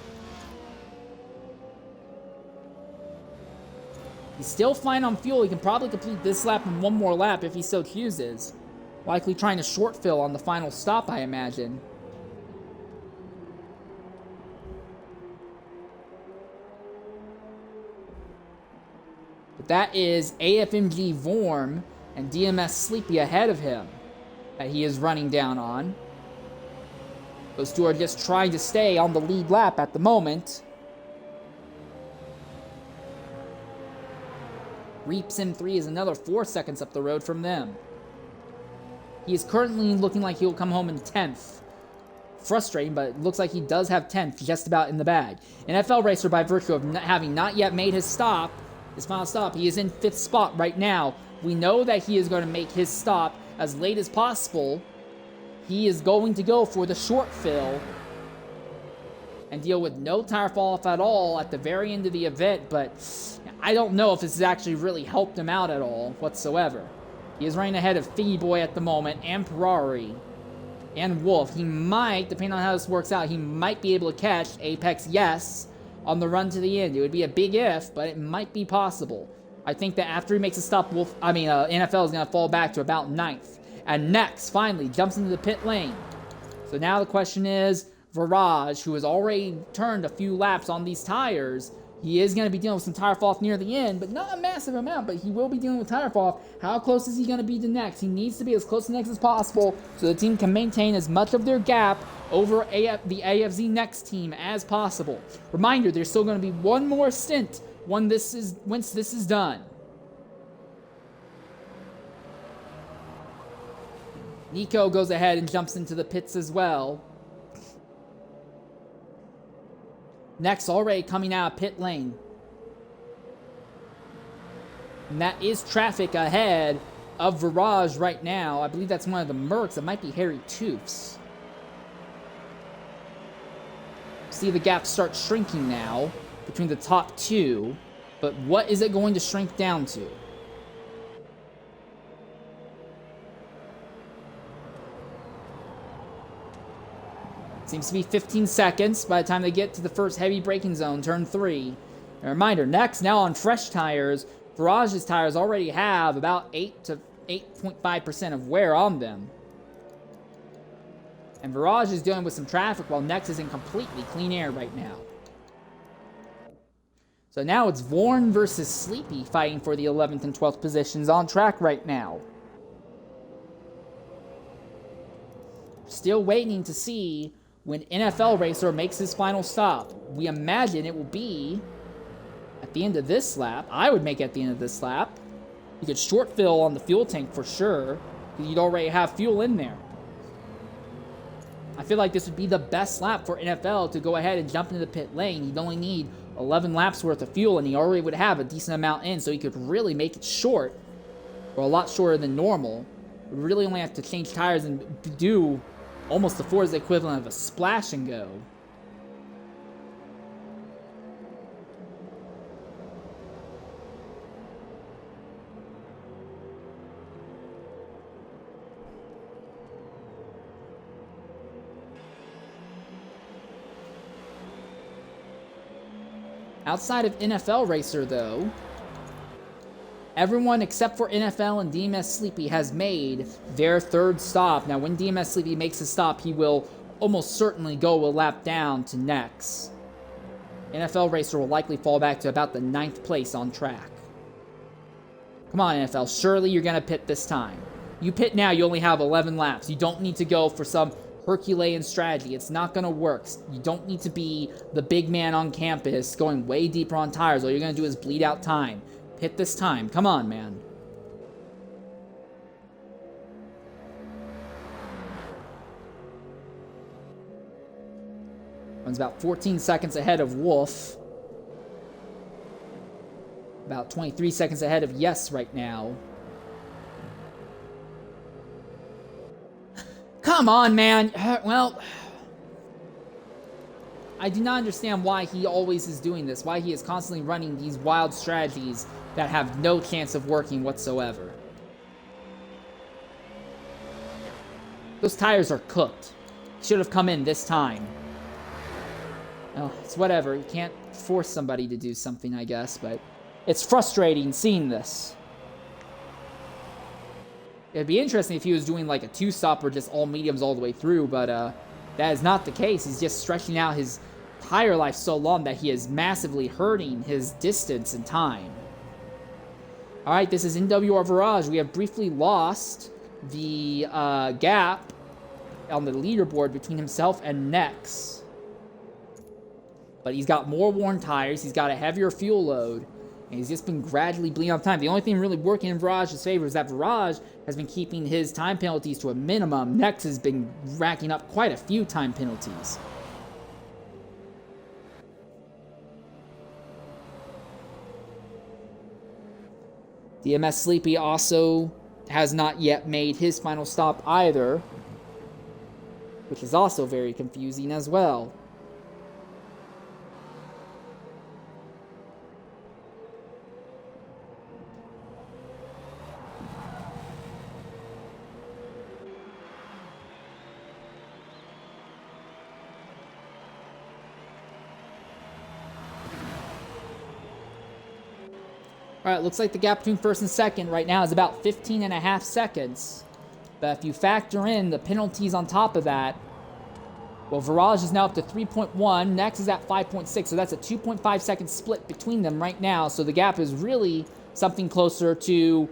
He's still fine on fuel. He can probably complete this lap and one more lap if he so chooses. Likely trying to short fill on the final stop, I imagine. But that is AFMG Vorm and DMS Sleepy ahead of him that he is running down on. Those two are just trying to stay on the lead lap at the moment. Reeps M3 is another 4 seconds up the road from them. He is currently looking like he'll come home in 10th. Frustrating, but it looks like he does have 10th just about in the bag. NFL Racer, by virtue of having not yet made his stop, his final stop, he is in 5th spot right now. We know that he is going to make his stop as late as possible. he is going to go for the short fill and deal with no tire fall off at all at the very end of the event, but I don't know if this has actually really helped him out at all whatsoever. He is running ahead of Figgy Boy at the moment, and Ferrari, and Wolf. He might, depending on how this works out, he might be able to catch Apex Yes on the run to the end. It would be a big if, but it might be possible. I think that after he makes a stop, NFL is going to fall back to about 9th. And next, finally, jumps into the pit lane. So now the question is, Viraj, who has already turned a few laps on these tires, he is going to be dealing with some tire fall off near the end, but not a massive amount, but he will be dealing with tire fall off. How close is he going to be to next? He needs to be as close to next as possible so the team can maintain as much of their gap over the AFZ Next team as possible. Reminder, there's still going to be one more stint once this is done. Nico goes ahead and jumps into the pits as well. Next, already coming out of pit lane. And that is traffic ahead of Viraj right now. I believe that's one of the Mercs. It might be Harry Toofs. See the gap start shrinking now between the top two. But what is it going to shrink down to? Seems to be 15 seconds by the time they get to the first heavy braking zone, turn 3. A reminder, next, now on fresh tires, Viraj's tires already have about 8 to 8.5% of wear on them. And Viraj is dealing with some traffic while Nex is in completely clean air right now. So now it's Vorn versus Sleepy fighting for the 11th and 12th positions on track right now. Still waiting to see when NFL Racer makes his final stop. We imagine it will be at the end of this lap. I would make it at the end of this lap. You could short fill on the fuel tank for sure, because you'd already have fuel in there. I feel like this would be the best lap for NFL to go ahead and jump into the pit lane. You'd only need 11 laps worth of fuel, and he already would have a decent amount in, so he could really make it short, or a lot shorter than normal. We really only have to change tires and do almost the Forza equivalent of a splash and go. Outside of NFL Racer, though, everyone except for NFL and DMS Sleepy has made their third stop. Now, when DMS Sleepy makes a stop, he will almost certainly go a lap down to Nex. NFL Racer will likely fall back to about the 9th place on track. Come on, NFL. Surely you're going to pit this time. You pit now, you only have 11 laps. You don't need to go for some Herculean strategy. It's not going to work. You don't need to be the big man on campus going way deeper on tires. All you're going to do is bleed out time. Hit this time. Come on, man. Runs about 14 seconds ahead of Wolf. About 23 seconds ahead of Yes right now. Come on, man. Well, I do not understand why he always is doing this. Why he is constantly running these wild strategies that have no chance of working whatsoever. Those tires are cooked. Should have come in this time. Oh, it's whatever. You can't force somebody to do something, I guess, but it's frustrating seeing this. It'd be interesting if he was doing like a 2-stopper, just all mediums all the way through, but that is not the case. He's just stretching out his tire life so long that he is massively hurting his distance and time. Alright, this is NWR Viraj. We have briefly lost the gap on the leaderboard between himself and Nex. But he's got more worn tires, he's got a heavier fuel load, and he's just been gradually bleeding off time. The only thing really working in Viraj's favor is that Viraj has been keeping his time penalties to a minimum. Nex has been racking up quite a few time penalties. DMS Sleepy also has not yet made his final stop either. which is also very confusing as well. All right, looks like the gap between first and second right now is about 15.5 seconds. But if you factor in the penalties on top of that, well, Viraj is now up to 3.1. Next is at 5.6, so that's a 2.5 second split between them right now. So the gap is really something closer to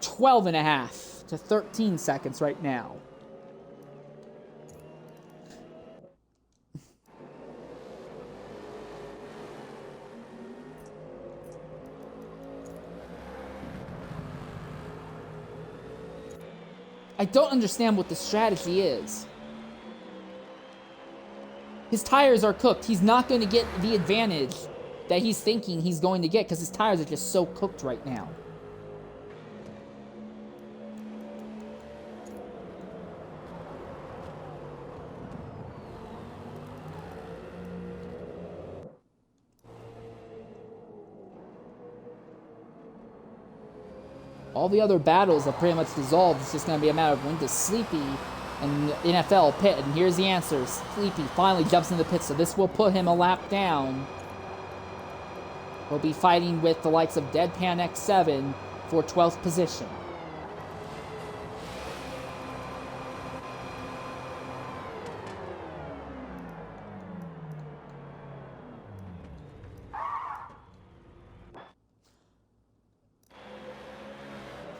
12.5 to 13 seconds right now. I don't understand what the strategy is. His tires are cooked. He's not going to get the advantage that he's thinking he's going to get because his tires are just so cooked right now. All the other battles have pretty much dissolved. It's just going to be a matter of when does Sleepy and NFL pit. And here's the answer. Sleepy finally jumps in the pit, so this will put him a lap down. He'll be fighting with the likes of Deadpan X7 for 12th position.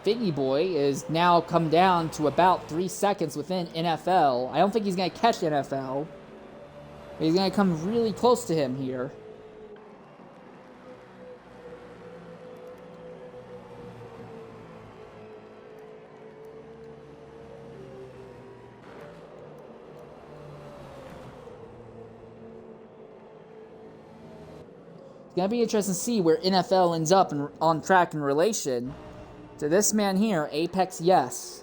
Figgy Boy is now come down to about 3 seconds within NFL. I don't think he's going to catch NFL. But he's going to come really close to him here. It's going to be interesting to see where NFL ends up on track in relation to this man here, Apex Yes.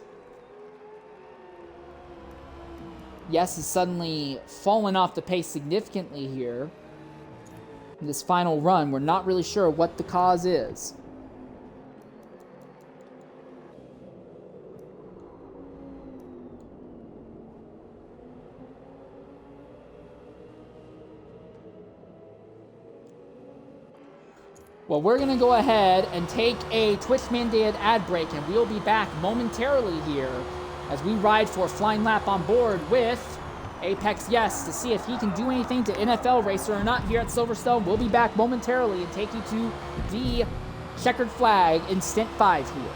Yes has suddenly fallen off the pace significantly here in this final run. We're not really sure what the cause is. Well, we're going to go ahead and take a Twitch-mandated ad break, and we'll be back momentarily here as we ride for a flying lap on board with Apex Yes to see if he can do anything to NFL Racer or not here at Silverstone. We'll be back momentarily and take you to the checkered flag in Stint 5 here.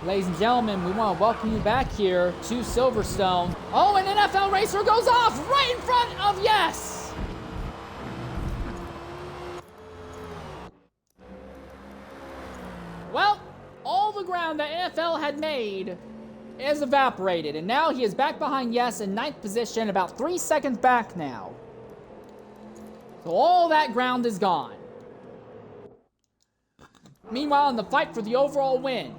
Ladies and gentlemen, we want to welcome you back here to Silverstone. Oh, an NFL racer goes off right in front of Yes! Well, all the ground that NFL had made is evaporated, and now he is back behind Yes in 9th position, about 3 seconds back now. So all that ground is gone. Meanwhile, in the fight for the overall win,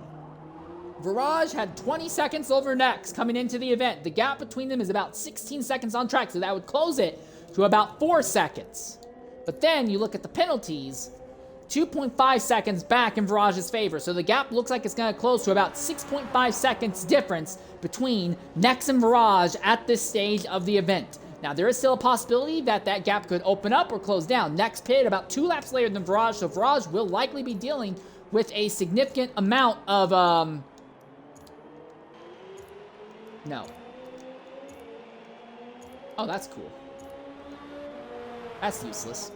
Virage had 20 seconds over Next coming into the event. The gap between them is about 16 seconds on track, so that would close it to about 4 seconds. But then you look at the penalties, 2.5 seconds back in Virage's favor, so the gap looks like it's going to close to about 6.5 seconds difference between Next and Virage at this stage of the event. Now, there is still a possibility that that gap could open up or close down. Next pit about 2 laps later than Virage, so Virage will likely be dealing with a significant amount of, No. Oh, that's cool. That's useless.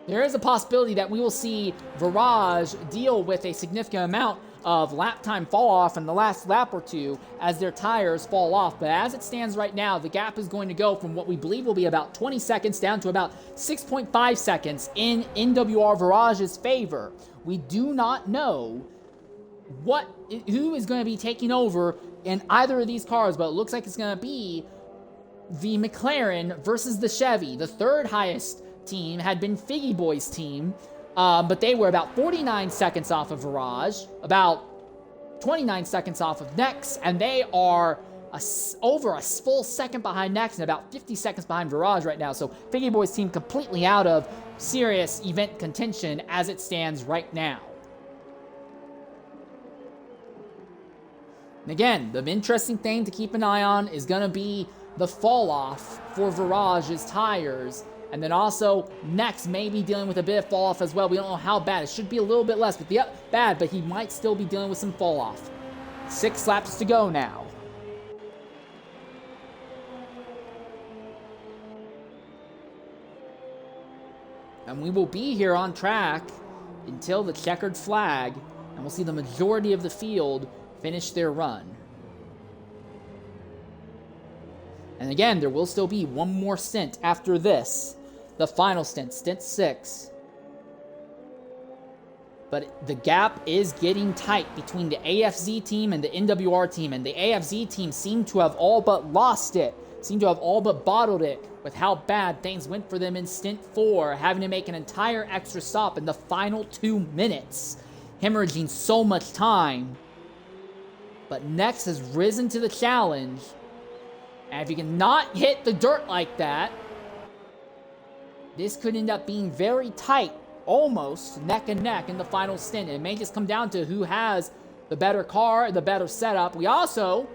There is a possibility that we will see Virage deal with a significant amount of lap time fall off in the last lap or two as their tires fall off. But as it stands right now, the gap is going to go from what we believe will be about 20 seconds down to about 6.5 seconds in NWR Virage's favor. We do not know who is going to be taking over in either of these cars, but it looks like it's going to be the McLaren versus the Chevy. The third highest team had been Figgy Boy's team, but they were about 49 seconds off of Virage, about 29 seconds off of Next, and they are over a full second behind Next and about 50 seconds behind Virage right now. So Figgy Boy's team completely out of serious event contention as it stands right now. And again, the interesting thing to keep an eye on is going to be the fall off for Virage's tires. And then also, Next may be dealing with a bit of fall off as well. We don't know how bad. It should be a little bit less, but bad, but he might still be dealing with some fall off. 6 laps to go now. And we will be here on track until the checkered flag, and we'll see the majority of the field finish their run. And again, there will still be one more stint after this. The final stint, stint 6. But the gap is getting tight between the AFZ team and the NWR team. And the AFZ team seem to have all but lost it. Seem to have all but bottled it with how bad things went for them in stint 4. Having to make an entire extra stop in the final 2 minutes. Hemorrhaging so much time. But Next has risen to the challenge. And if you cannot hit the dirt like that, this could end up being very tight, almost neck and neck in the final stint. It may just come down to who has the better car, the better setup. We also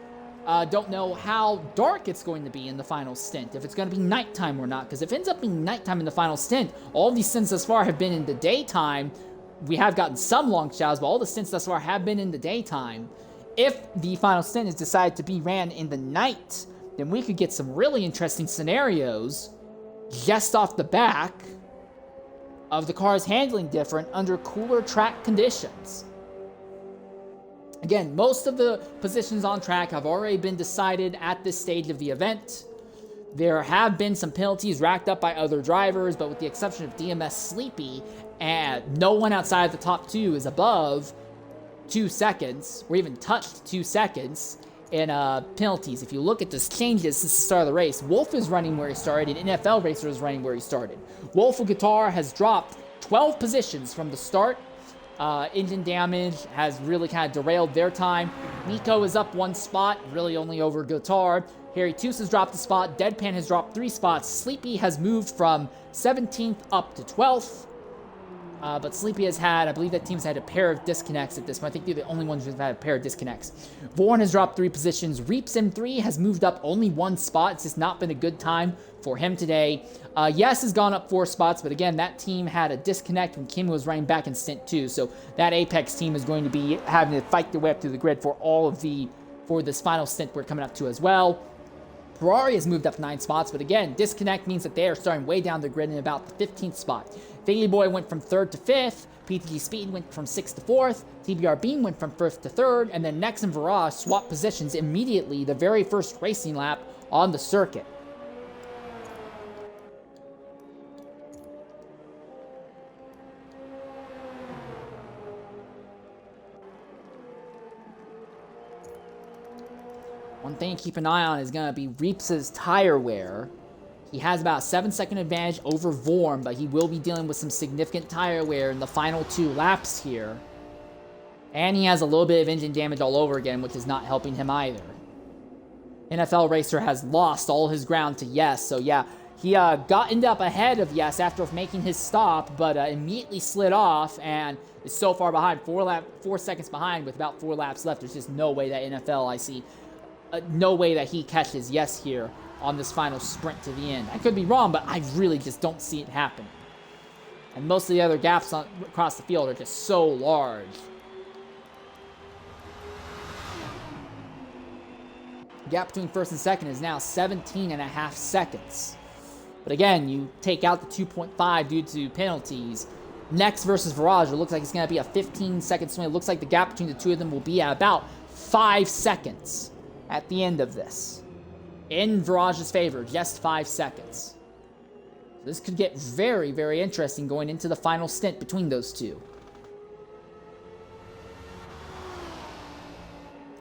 don't know how dark it's going to be in the final stint, if it's going to be nighttime or not. Because if it ends up being nighttime in the final stint, all of these stints thus far have been in the daytime. We have gotten some long shadows, but all the stints thus far have been in the daytime. If the final stint is decided to be ran in the night, then we could get some really interesting scenarios just off the back of the cars handling different under cooler track conditions. Again, most of the positions on track have already been decided at this stage of the event. There have been some penalties racked up by other drivers, but with the exception of DMS Sleepy, and no one outside of the top 2 is above 2 seconds, or even touched 2 seconds in penalties. If you look at the changes since the start of the race, Wolf is running where he started, and NFL Racer is running where he started. Wolf of Guitar has dropped 12 positions from the start. Engine damage has really kind of derailed their time. Nico is up 1 spot, really only over Guitar. Harry Toos has dropped a spot. Deadpan has dropped 3 spots. Sleepy has moved from 17th up to 12th. But Sleepy has had, I believe that team's had a pair of disconnects at this point. I think they're the only ones who've had a pair of disconnects. Vorn has dropped 3 positions. Reaps M3 has moved up only 1 spot. It's just not been a good time for him today. Yes has gone up 4 spots, but again, that team had a disconnect when Kim was running back in stint 2. So that Apex team is going to be having to fight their way up through the grid for this final stint we're coming up to as well. Ferrari has moved up 9 spots, but again, disconnect means that they are starting way down the grid in about the 15th spot. Figgy Boy went from 3rd to 5th, PTG Speed went from 6th to 4th, TBR Beam went from 1st to 3rd, and then Nex and Virage swapped positions immediately the very first racing lap on the circuit. One thing to keep an eye on is going to be Reeps' tire wear. He has about a 7-second advantage over Vorm, but he will be dealing with some significant tire wear in the final 2 laps here. And he has a little bit of engine damage all over again, which is not helping him either. NFL Racer has lost all his ground to Yes, so yeah, he ended up ahead of Yes after making his stop, but immediately slid off and is so far behind, 4 seconds behind with about 4 laps left. There's just no way that NFL, I see, no way that he catches Yes here on this final sprint to the end. I could be wrong, but I really just don't see it happen. And most of the other gaps across the field are just so large. The gap between first and second is now 17.5 seconds. But again, you take out the 2.5 due to penalties. Nex versus Virage, it looks like it's going to be a 15-second swing. It looks like the gap between the two of them will be at about 5 seconds at the end of this. In Virage's favor, just 5 seconds. This could get very, very interesting going into the final stint between those two.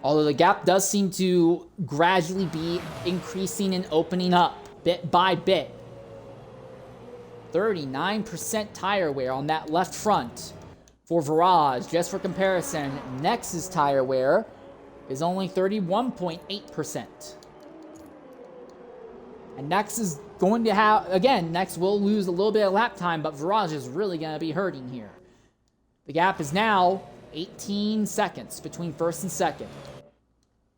Although the gap does seem to gradually be increasing and opening up bit by bit. 39% tire wear on that left front for Virage. Just for comparison, Nex's tire wear is only 31.8%. And Nex is going to have, again, Nex will lose a little bit of lap time, but Virage is really going to be hurting here. The gap is now 18 seconds between first and second.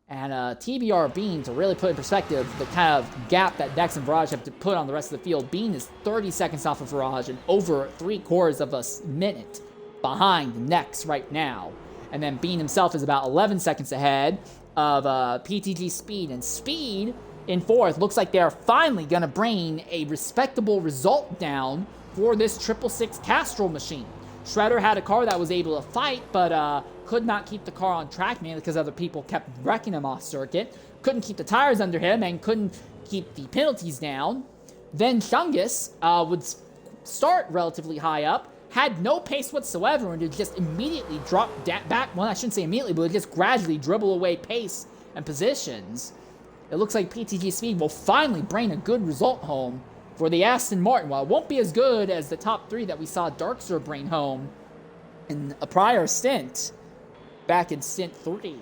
And TBR Bean, to really put in perspective the kind of gap that Nex and Virage have to put on the rest of the field, Bean is 30 seconds off of Virage and over 3/4 of a minute behind Nex right now. And then Bean himself is about 11 seconds ahead of PTG Speed. And Speed in 4th looks like they're finally going to bring a respectable result down for this 666 Castrol machine. Shredder had a car that was able to fight, but could not keep the car on track, mainly because other people kept wrecking him off circuit. Couldn't keep the tires under him and couldn't keep the penalties down. Then Chungus would start relatively high up, had no pace whatsoever, and would just immediately drop back. Well, I shouldn't say immediately, but would just gradually dribble away pace and positions. It looks like PTG Speed will finally bring a good result home for the Aston Martin. While it won't be as good as the top 3 that we saw Darkster bring home in a prior stint, back in stint 3,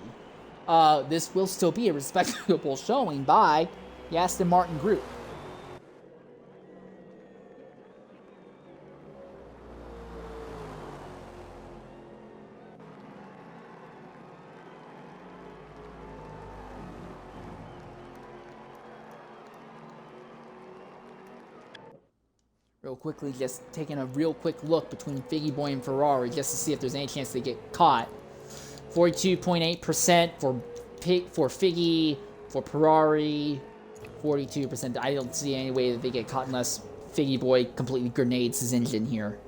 this will still be a respectable showing by the Aston Martin group. Real quickly, just taking a real quick look between Figgy Boy and Ferrari just to see if there's any chance they get caught. 42.8% for Figgy, for Ferrari, 42%. I don't see any way that they get caught unless Figgy Boy completely grenades his engine here.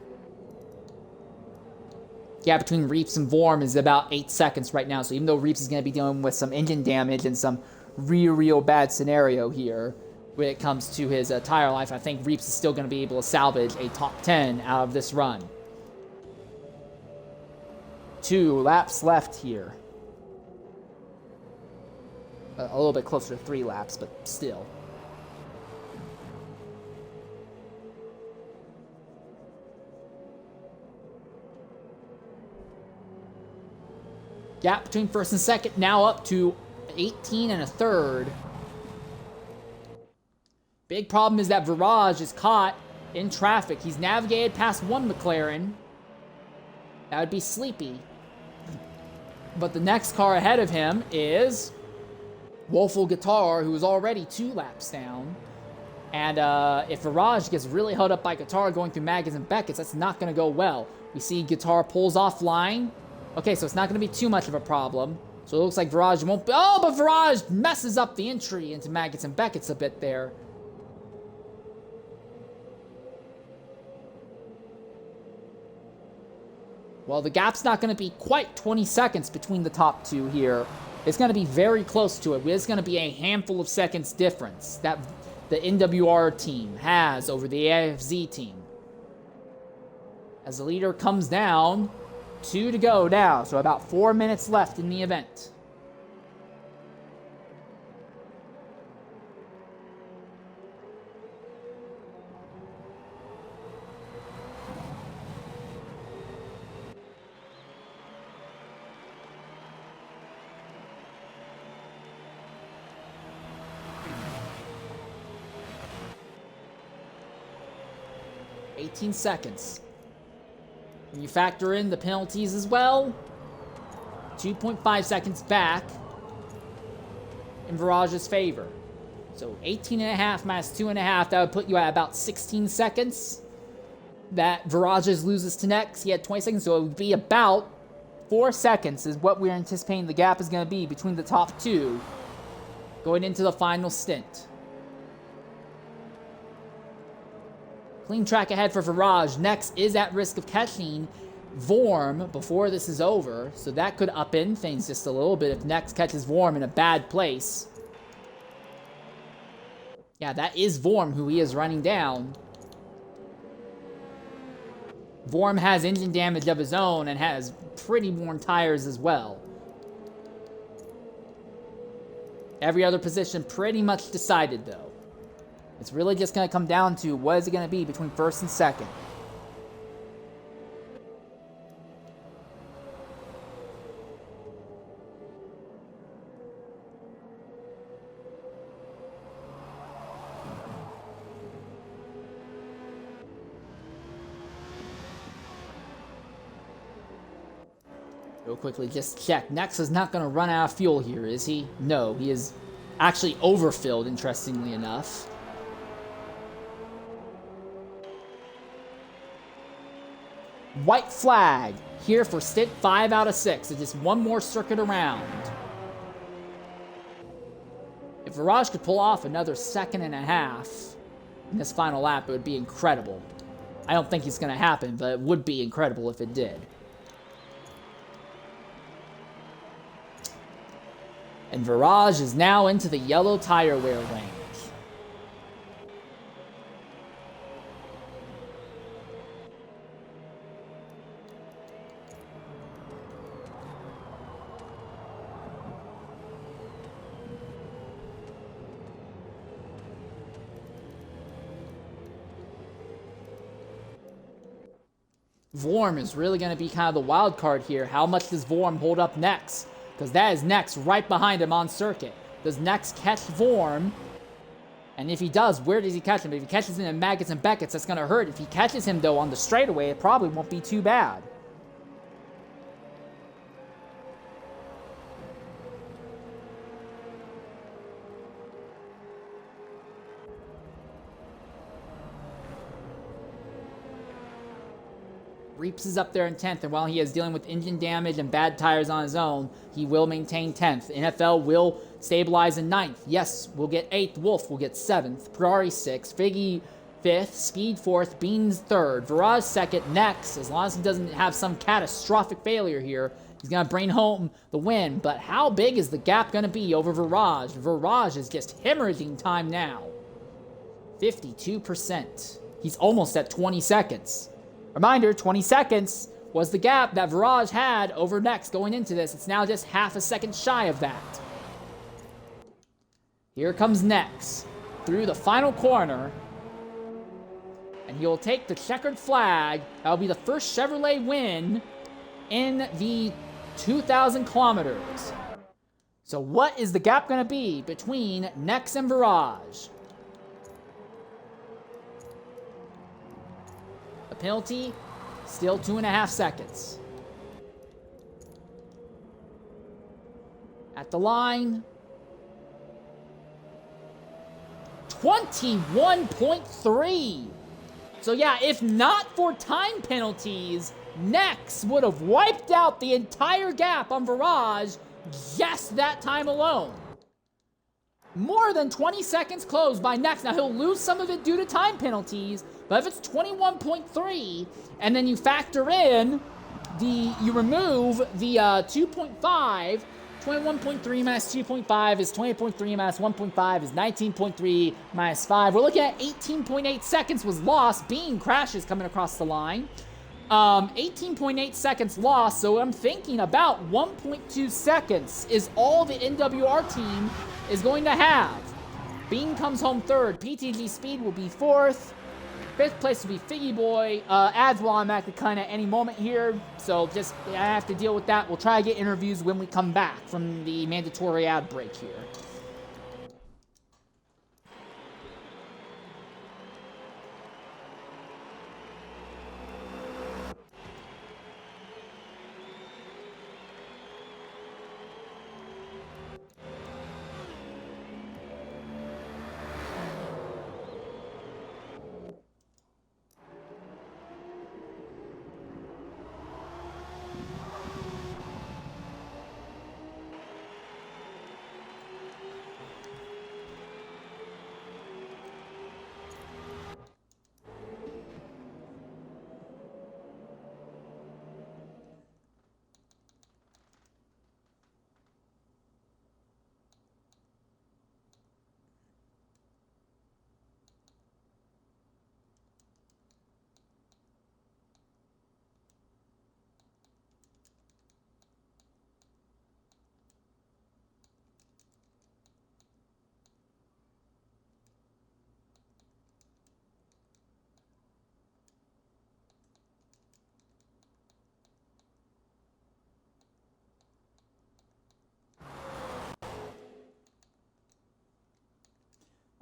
Gap between Reeps and Vorm is about 8 seconds right now, so even though Reeps is going to be dealing with some engine damage and some real bad scenario here, when it comes to his tire life, I think Reeps is still going to be able to salvage a top 10 out of this run. 2 laps left here. A little bit closer to 3 laps, but still. Gap between first and second now up to 18 1/3. Big problem is that Virage is caught in traffic. He's navigated past one McLaren. That would be Sleepy. But the next car ahead of him is Woeful Guitar, who is already 2 laps down. And if Virage gets really held up by Guitar going through Maggis and Beckett's, that's not going to go well. We see Guitar pulls offline. Okay, so it's not going to be too much of a problem. So it looks like Viraj won't be... Oh, but Viraj messes up the entry into Maggots and Beckett's a bit there. Well, the gap's not going to be quite 20 seconds between the top two here. It's going to be very close to it. It's going to be a handful of seconds difference that the NWR team has over the AFZ team. As the leader comes down, 2 to go now, so about 4 minutes left in the event. $18 seconds. When you factor in the penalties as well, 2.5 seconds back in Viraj's favor. So 18.5 minus 2.5, that would put you at about 16 seconds. That Viraj loses to Nex. He had 20 seconds, so it would be about 4 seconds is what we're anticipating the gap is going to be between the top two going into the final stint. Clean track ahead for Viraj. Nex is at risk of catching Vorm before this is over, so that could upend things just a little bit if Nex catches Vorm in a bad place. Yeah, that is Vorm who he is running down. Vorm has engine damage of his own and has pretty worn tires as well. Every other position pretty much decided though. It's really just going to come down to what is it going to be between first and second. Real quickly, just check. Nex is not going to run out of fuel here, is he? No, he is actually overfilled, interestingly enough. White flag here for stint 5 out of 6. So just one more circuit around. If Viraj could pull off another 1.5 seconds in this final lap, it would be incredible. I don't think it's going to happen, but it would be incredible if it did. And Viraj is now into the yellow tire wear range. Vorm is really going to be kind of the wild card here. How much does Vorm hold up Nex? Because that is Nex right behind him on circuit. Does Nex catch Vorm? And if he does, where does he catch him? If he catches him in Maggots and Beckett's, that's going to hurt. If he catches him, though, on the straightaway, it probably won't be too bad. Reeps is up there in 10th, and while he is dealing with engine damage and bad tires on his own, he will maintain 10th. NFL will stabilize in 9th. Yes, we'll get 8th. Wolf will get 7th. Ferrari 6th. Figgy 5th. Speed 4th. Beans 3rd. Viraj 2nd. Next, as long as he doesn't have some catastrophic failure here, he's going to bring home the win. But how big is the gap going to be over Viraj? Viraj is just hemorrhaging time now. 52%. He's almost at 20 seconds. Reminder, 20 seconds was the gap that Viraj had over Nex going into this. It's now just half a second shy of that. Here comes Nex through the final corner. And he will take the checkered flag. That will be the first Chevrolet win in the 2,000 kilometers. So what is the gap going to be between Nex and Viraj? Penalty, still 2.5 seconds. At the line, 21.3. So yeah, if not for time penalties, Nex would have wiped out the entire gap on Viraj. Yes, that time alone. More than 20 seconds closed by Next. Now, he'll lose some of it due to time penalties, but if it's 21.3, and then you factor in you remove the 2.5, 21.3 minus 2.5 is 20.3 minus 1.5 is 19.3 minus 5. We're looking at 18.8 seconds was lost. Bean crashes coming across the line. 18.8 seconds lost, so I'm thinking about 1.2 seconds is all the NWR team is going to have. Bean comes home third. PTG Speed will be fourth. Fifth place will be Figgy Boy. Ads will automatically cut at any moment here, so just I have to deal with that. We'll try to get interviews when we come back from the mandatory ad break here.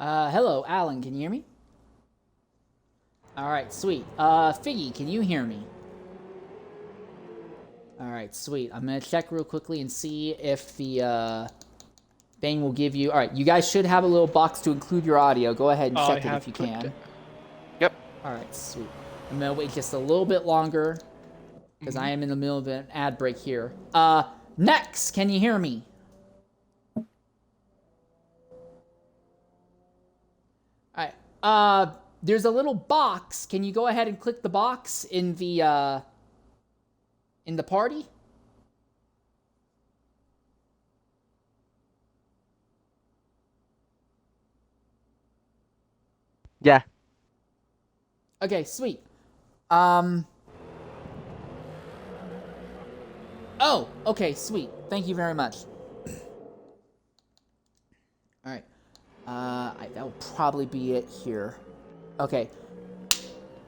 Hello, Alan, can you hear me? All right, sweet. Figgy, can you hear me? All right, sweet. I'm gonna check real quickly and see if the thing will give you. All right, you guys should have a little box to include your audio. Go ahead and check it if you can. Yep. All right, sweet. I'm gonna wait just a little bit longer because I am in the middle of an ad break here. Next, can you hear me? All right. There's a little box. Can you go ahead and click the box in the party? Yeah. Okay, sweet. Oh, okay, sweet. Thank you very much. All right. That will probably be it here. Okay.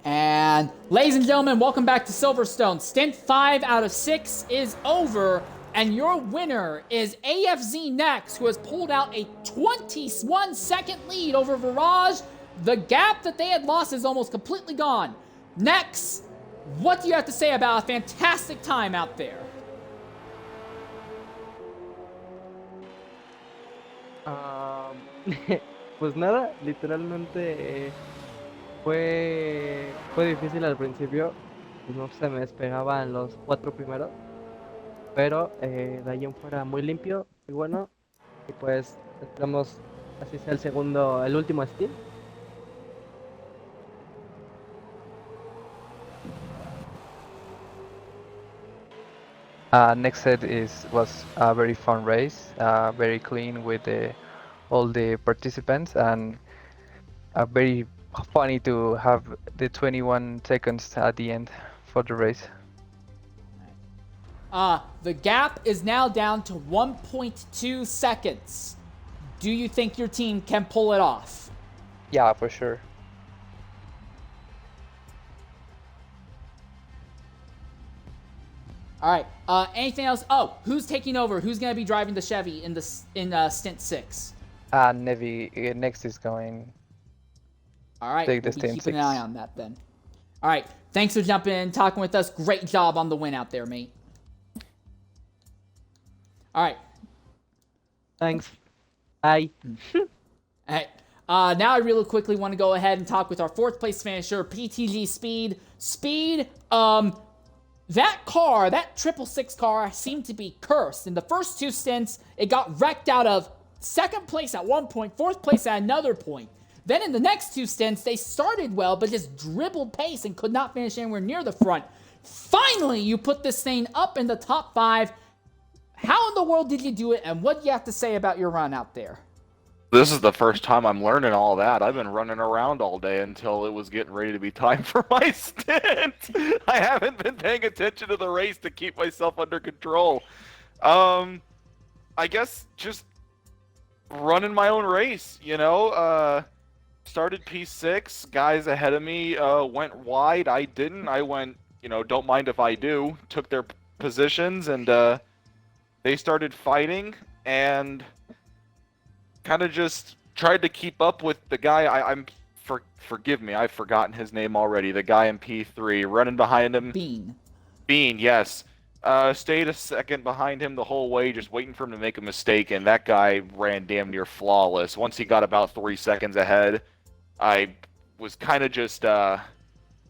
And ladies and gentlemen, welcome back to Silverstone. Stint 5 out of 6 is over, and your winner is AFZ Next, who has pulled out a 21-second lead over Virage. The gap that they had lost is almost completely gone. Next, what do you have to say about a fantastic time out there? Pues nada, literalmente fue difícil al principio, no se me despegaban los 4 primeros, pero de ahí en fuera muy limpio y bueno, y pues esperamos así sea el último Stint. Next set was a very fun race, very clean with all the participants, and very funny to have the 21 seconds at the end for the race. The gap is now down to 1.2 seconds. Do you think your team can pull it off? Yeah, for sure. All right. Anything else? Oh, who's taking over? Who's going to be driving the Chevy in Stint 6? Nevi next is going. All right. Take the We'll be Stint keeping 6. an eye on that then. All right. Thanks for jumping in, talking with us. Great job on the win out there, mate. All right. Thanks. Bye. All right. Now I really quickly want to go ahead and talk with our fourth place finisher, PTG Speed. Speed, that car, that 666 car, seemed to be cursed. In the first 2 stints, it got wrecked out of 2nd place at one point, 4th place at another point. Then in the next 2 stints, they started well, but just dribbled pace and could not finish anywhere near the front. Finally, you put this thing up in the top 5. How in the world did you do it, and what do you have to say about your run out there? This is the first time I'm learning all that. I've been running around all day until it was getting ready to be time for my stint. I haven't been paying attention to the race to keep myself under control. I guess just running my own race, started P6, guys ahead of me went wide. I didn't. I went, don't mind if I do. Took their positions, and they started fighting, and kind of just tried to keep up with the guy. Forgive me, I've forgotten his name already. The guy in P3, running behind him. Bean, yes. Stayed a second behind him the whole way, just waiting for him to make a mistake, and that guy ran damn near flawless. Once he got about 3 seconds ahead, I was kind of just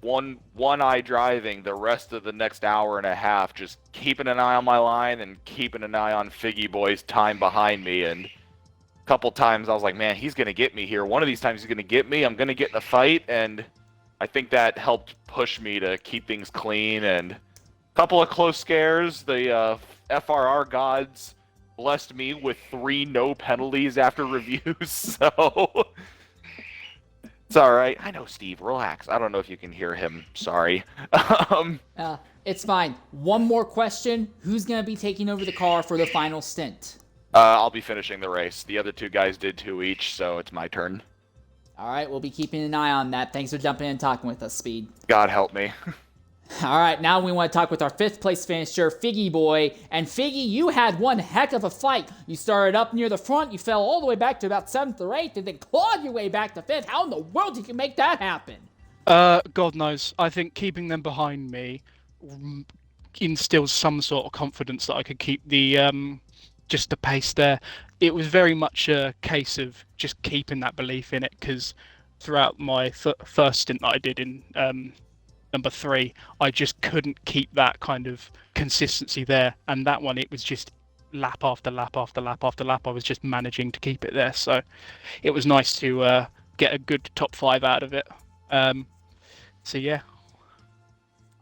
one eye driving the rest of the next hour and a half, just keeping an eye on my line and keeping an eye on Figgy Boy's time behind me. And a couple times I was like, man, he's going to get me here. One of these times he's going to get me. I'm going to get in the fight, and I think that helped push me to keep things clean. And a couple of close scares. The FRR gods blessed me with 3 no penalties after reviews, so it's all right. I know, Steve. Relax. I don't know if you can hear him. Sorry. It's fine. One more question. Who's going to be taking over the car for the final stint? I'll be finishing the race. The other 2 guys did 2 each, so it's my turn. All right, we'll be keeping an eye on that. Thanks for jumping in and talking with us, Speed. God help me. All right, now we want to talk with our 5th place finisher, Figgy Boy. And Figgy, you had one heck of a fight. You started up near the front, you fell all the way back to about 7th or 8th, and then clawed your way back to 5th. How in the world did you make that happen? God knows. I think keeping them behind me instills some sort of confidence that I could keep the just the pace there. It was very much a case of just keeping that belief in it, because throughout my first stint that I did in number 3, I just couldn't keep that kind of consistency there. And that one, it was just lap after lap after lap after lap. I was just managing to keep it there. So it was nice to get a good top 5 out of it. So yeah.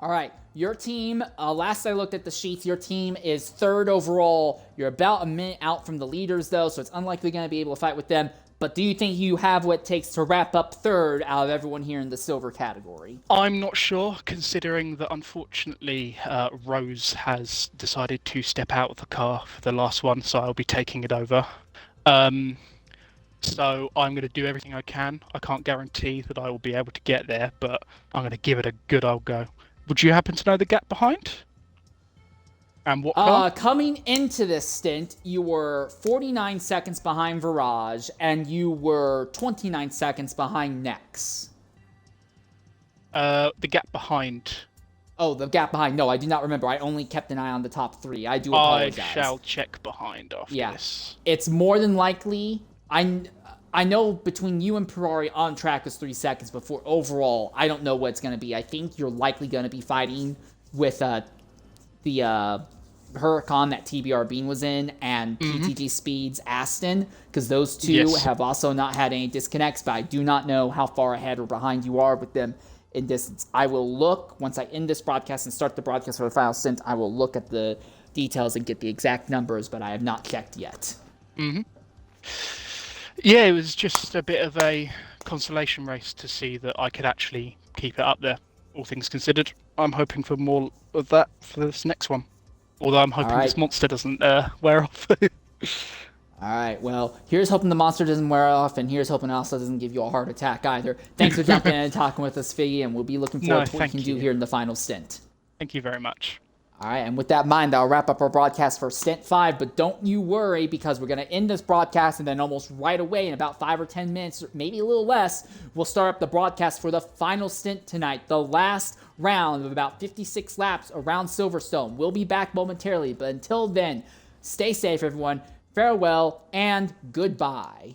All right, your team, last I looked at the sheets, your team is 3rd overall. You're about a minute out from the leaders, though, so it's unlikely going to be able to fight with them. But do you think you have what it takes to wrap up 3rd out of everyone here in the silver category? I'm not sure, considering that unfortunately Rose has decided to step out of the car for the last one, so I'll be taking it over. So I'm going to do everything I can. I can't guarantee that I will be able to get there, but I'm going to give it a good old go. Would you happen to know the gap behind? And what car? Coming into this stint, you were 49 seconds behind Virage, and you were 29 seconds behind Nex. The gap behind. Oh, the gap behind. No, I do not remember. I only kept an eye on the top 3. I do apologize. I shall check behind after this. It's more than likely. I know between you and Ferrari on track is 3 seconds, but for overall, I don't know what it's going to be. I think you're likely going to be fighting with the Huracan that TBR Bean was in and PTG Speed's Aston, because those 2 have also not had any disconnects, but I do not know how far ahead or behind you are with them in distance. I will look, once I end this broadcast and start the broadcast for the final stint, I will look at the details and get the exact numbers, but I have not checked yet. Yeah, it was just a bit of a consolation race to see that I could actually keep it up there, all things considered. I'm hoping for more of that for this next one. Although I'm hoping this monster doesn't wear off. All right, well, here's hoping the monster doesn't wear off, and here's hoping it also doesn't give you a heart attack either. Thanks for jumping in and talking with us, Figgy, and we'll be looking forward to what you can do here in the final stint. Thank you very much. All right, and with that in mind, I'll wrap up our broadcast for Stint 5, but don't you worry, because we're going to end this broadcast, and then almost right away, in about 5 or 10 minutes, maybe a little less, we'll start up the broadcast for the final stint tonight, the last round of about 56 laps around Silverstone. We'll be back momentarily, but until then, stay safe, everyone. Farewell, and goodbye.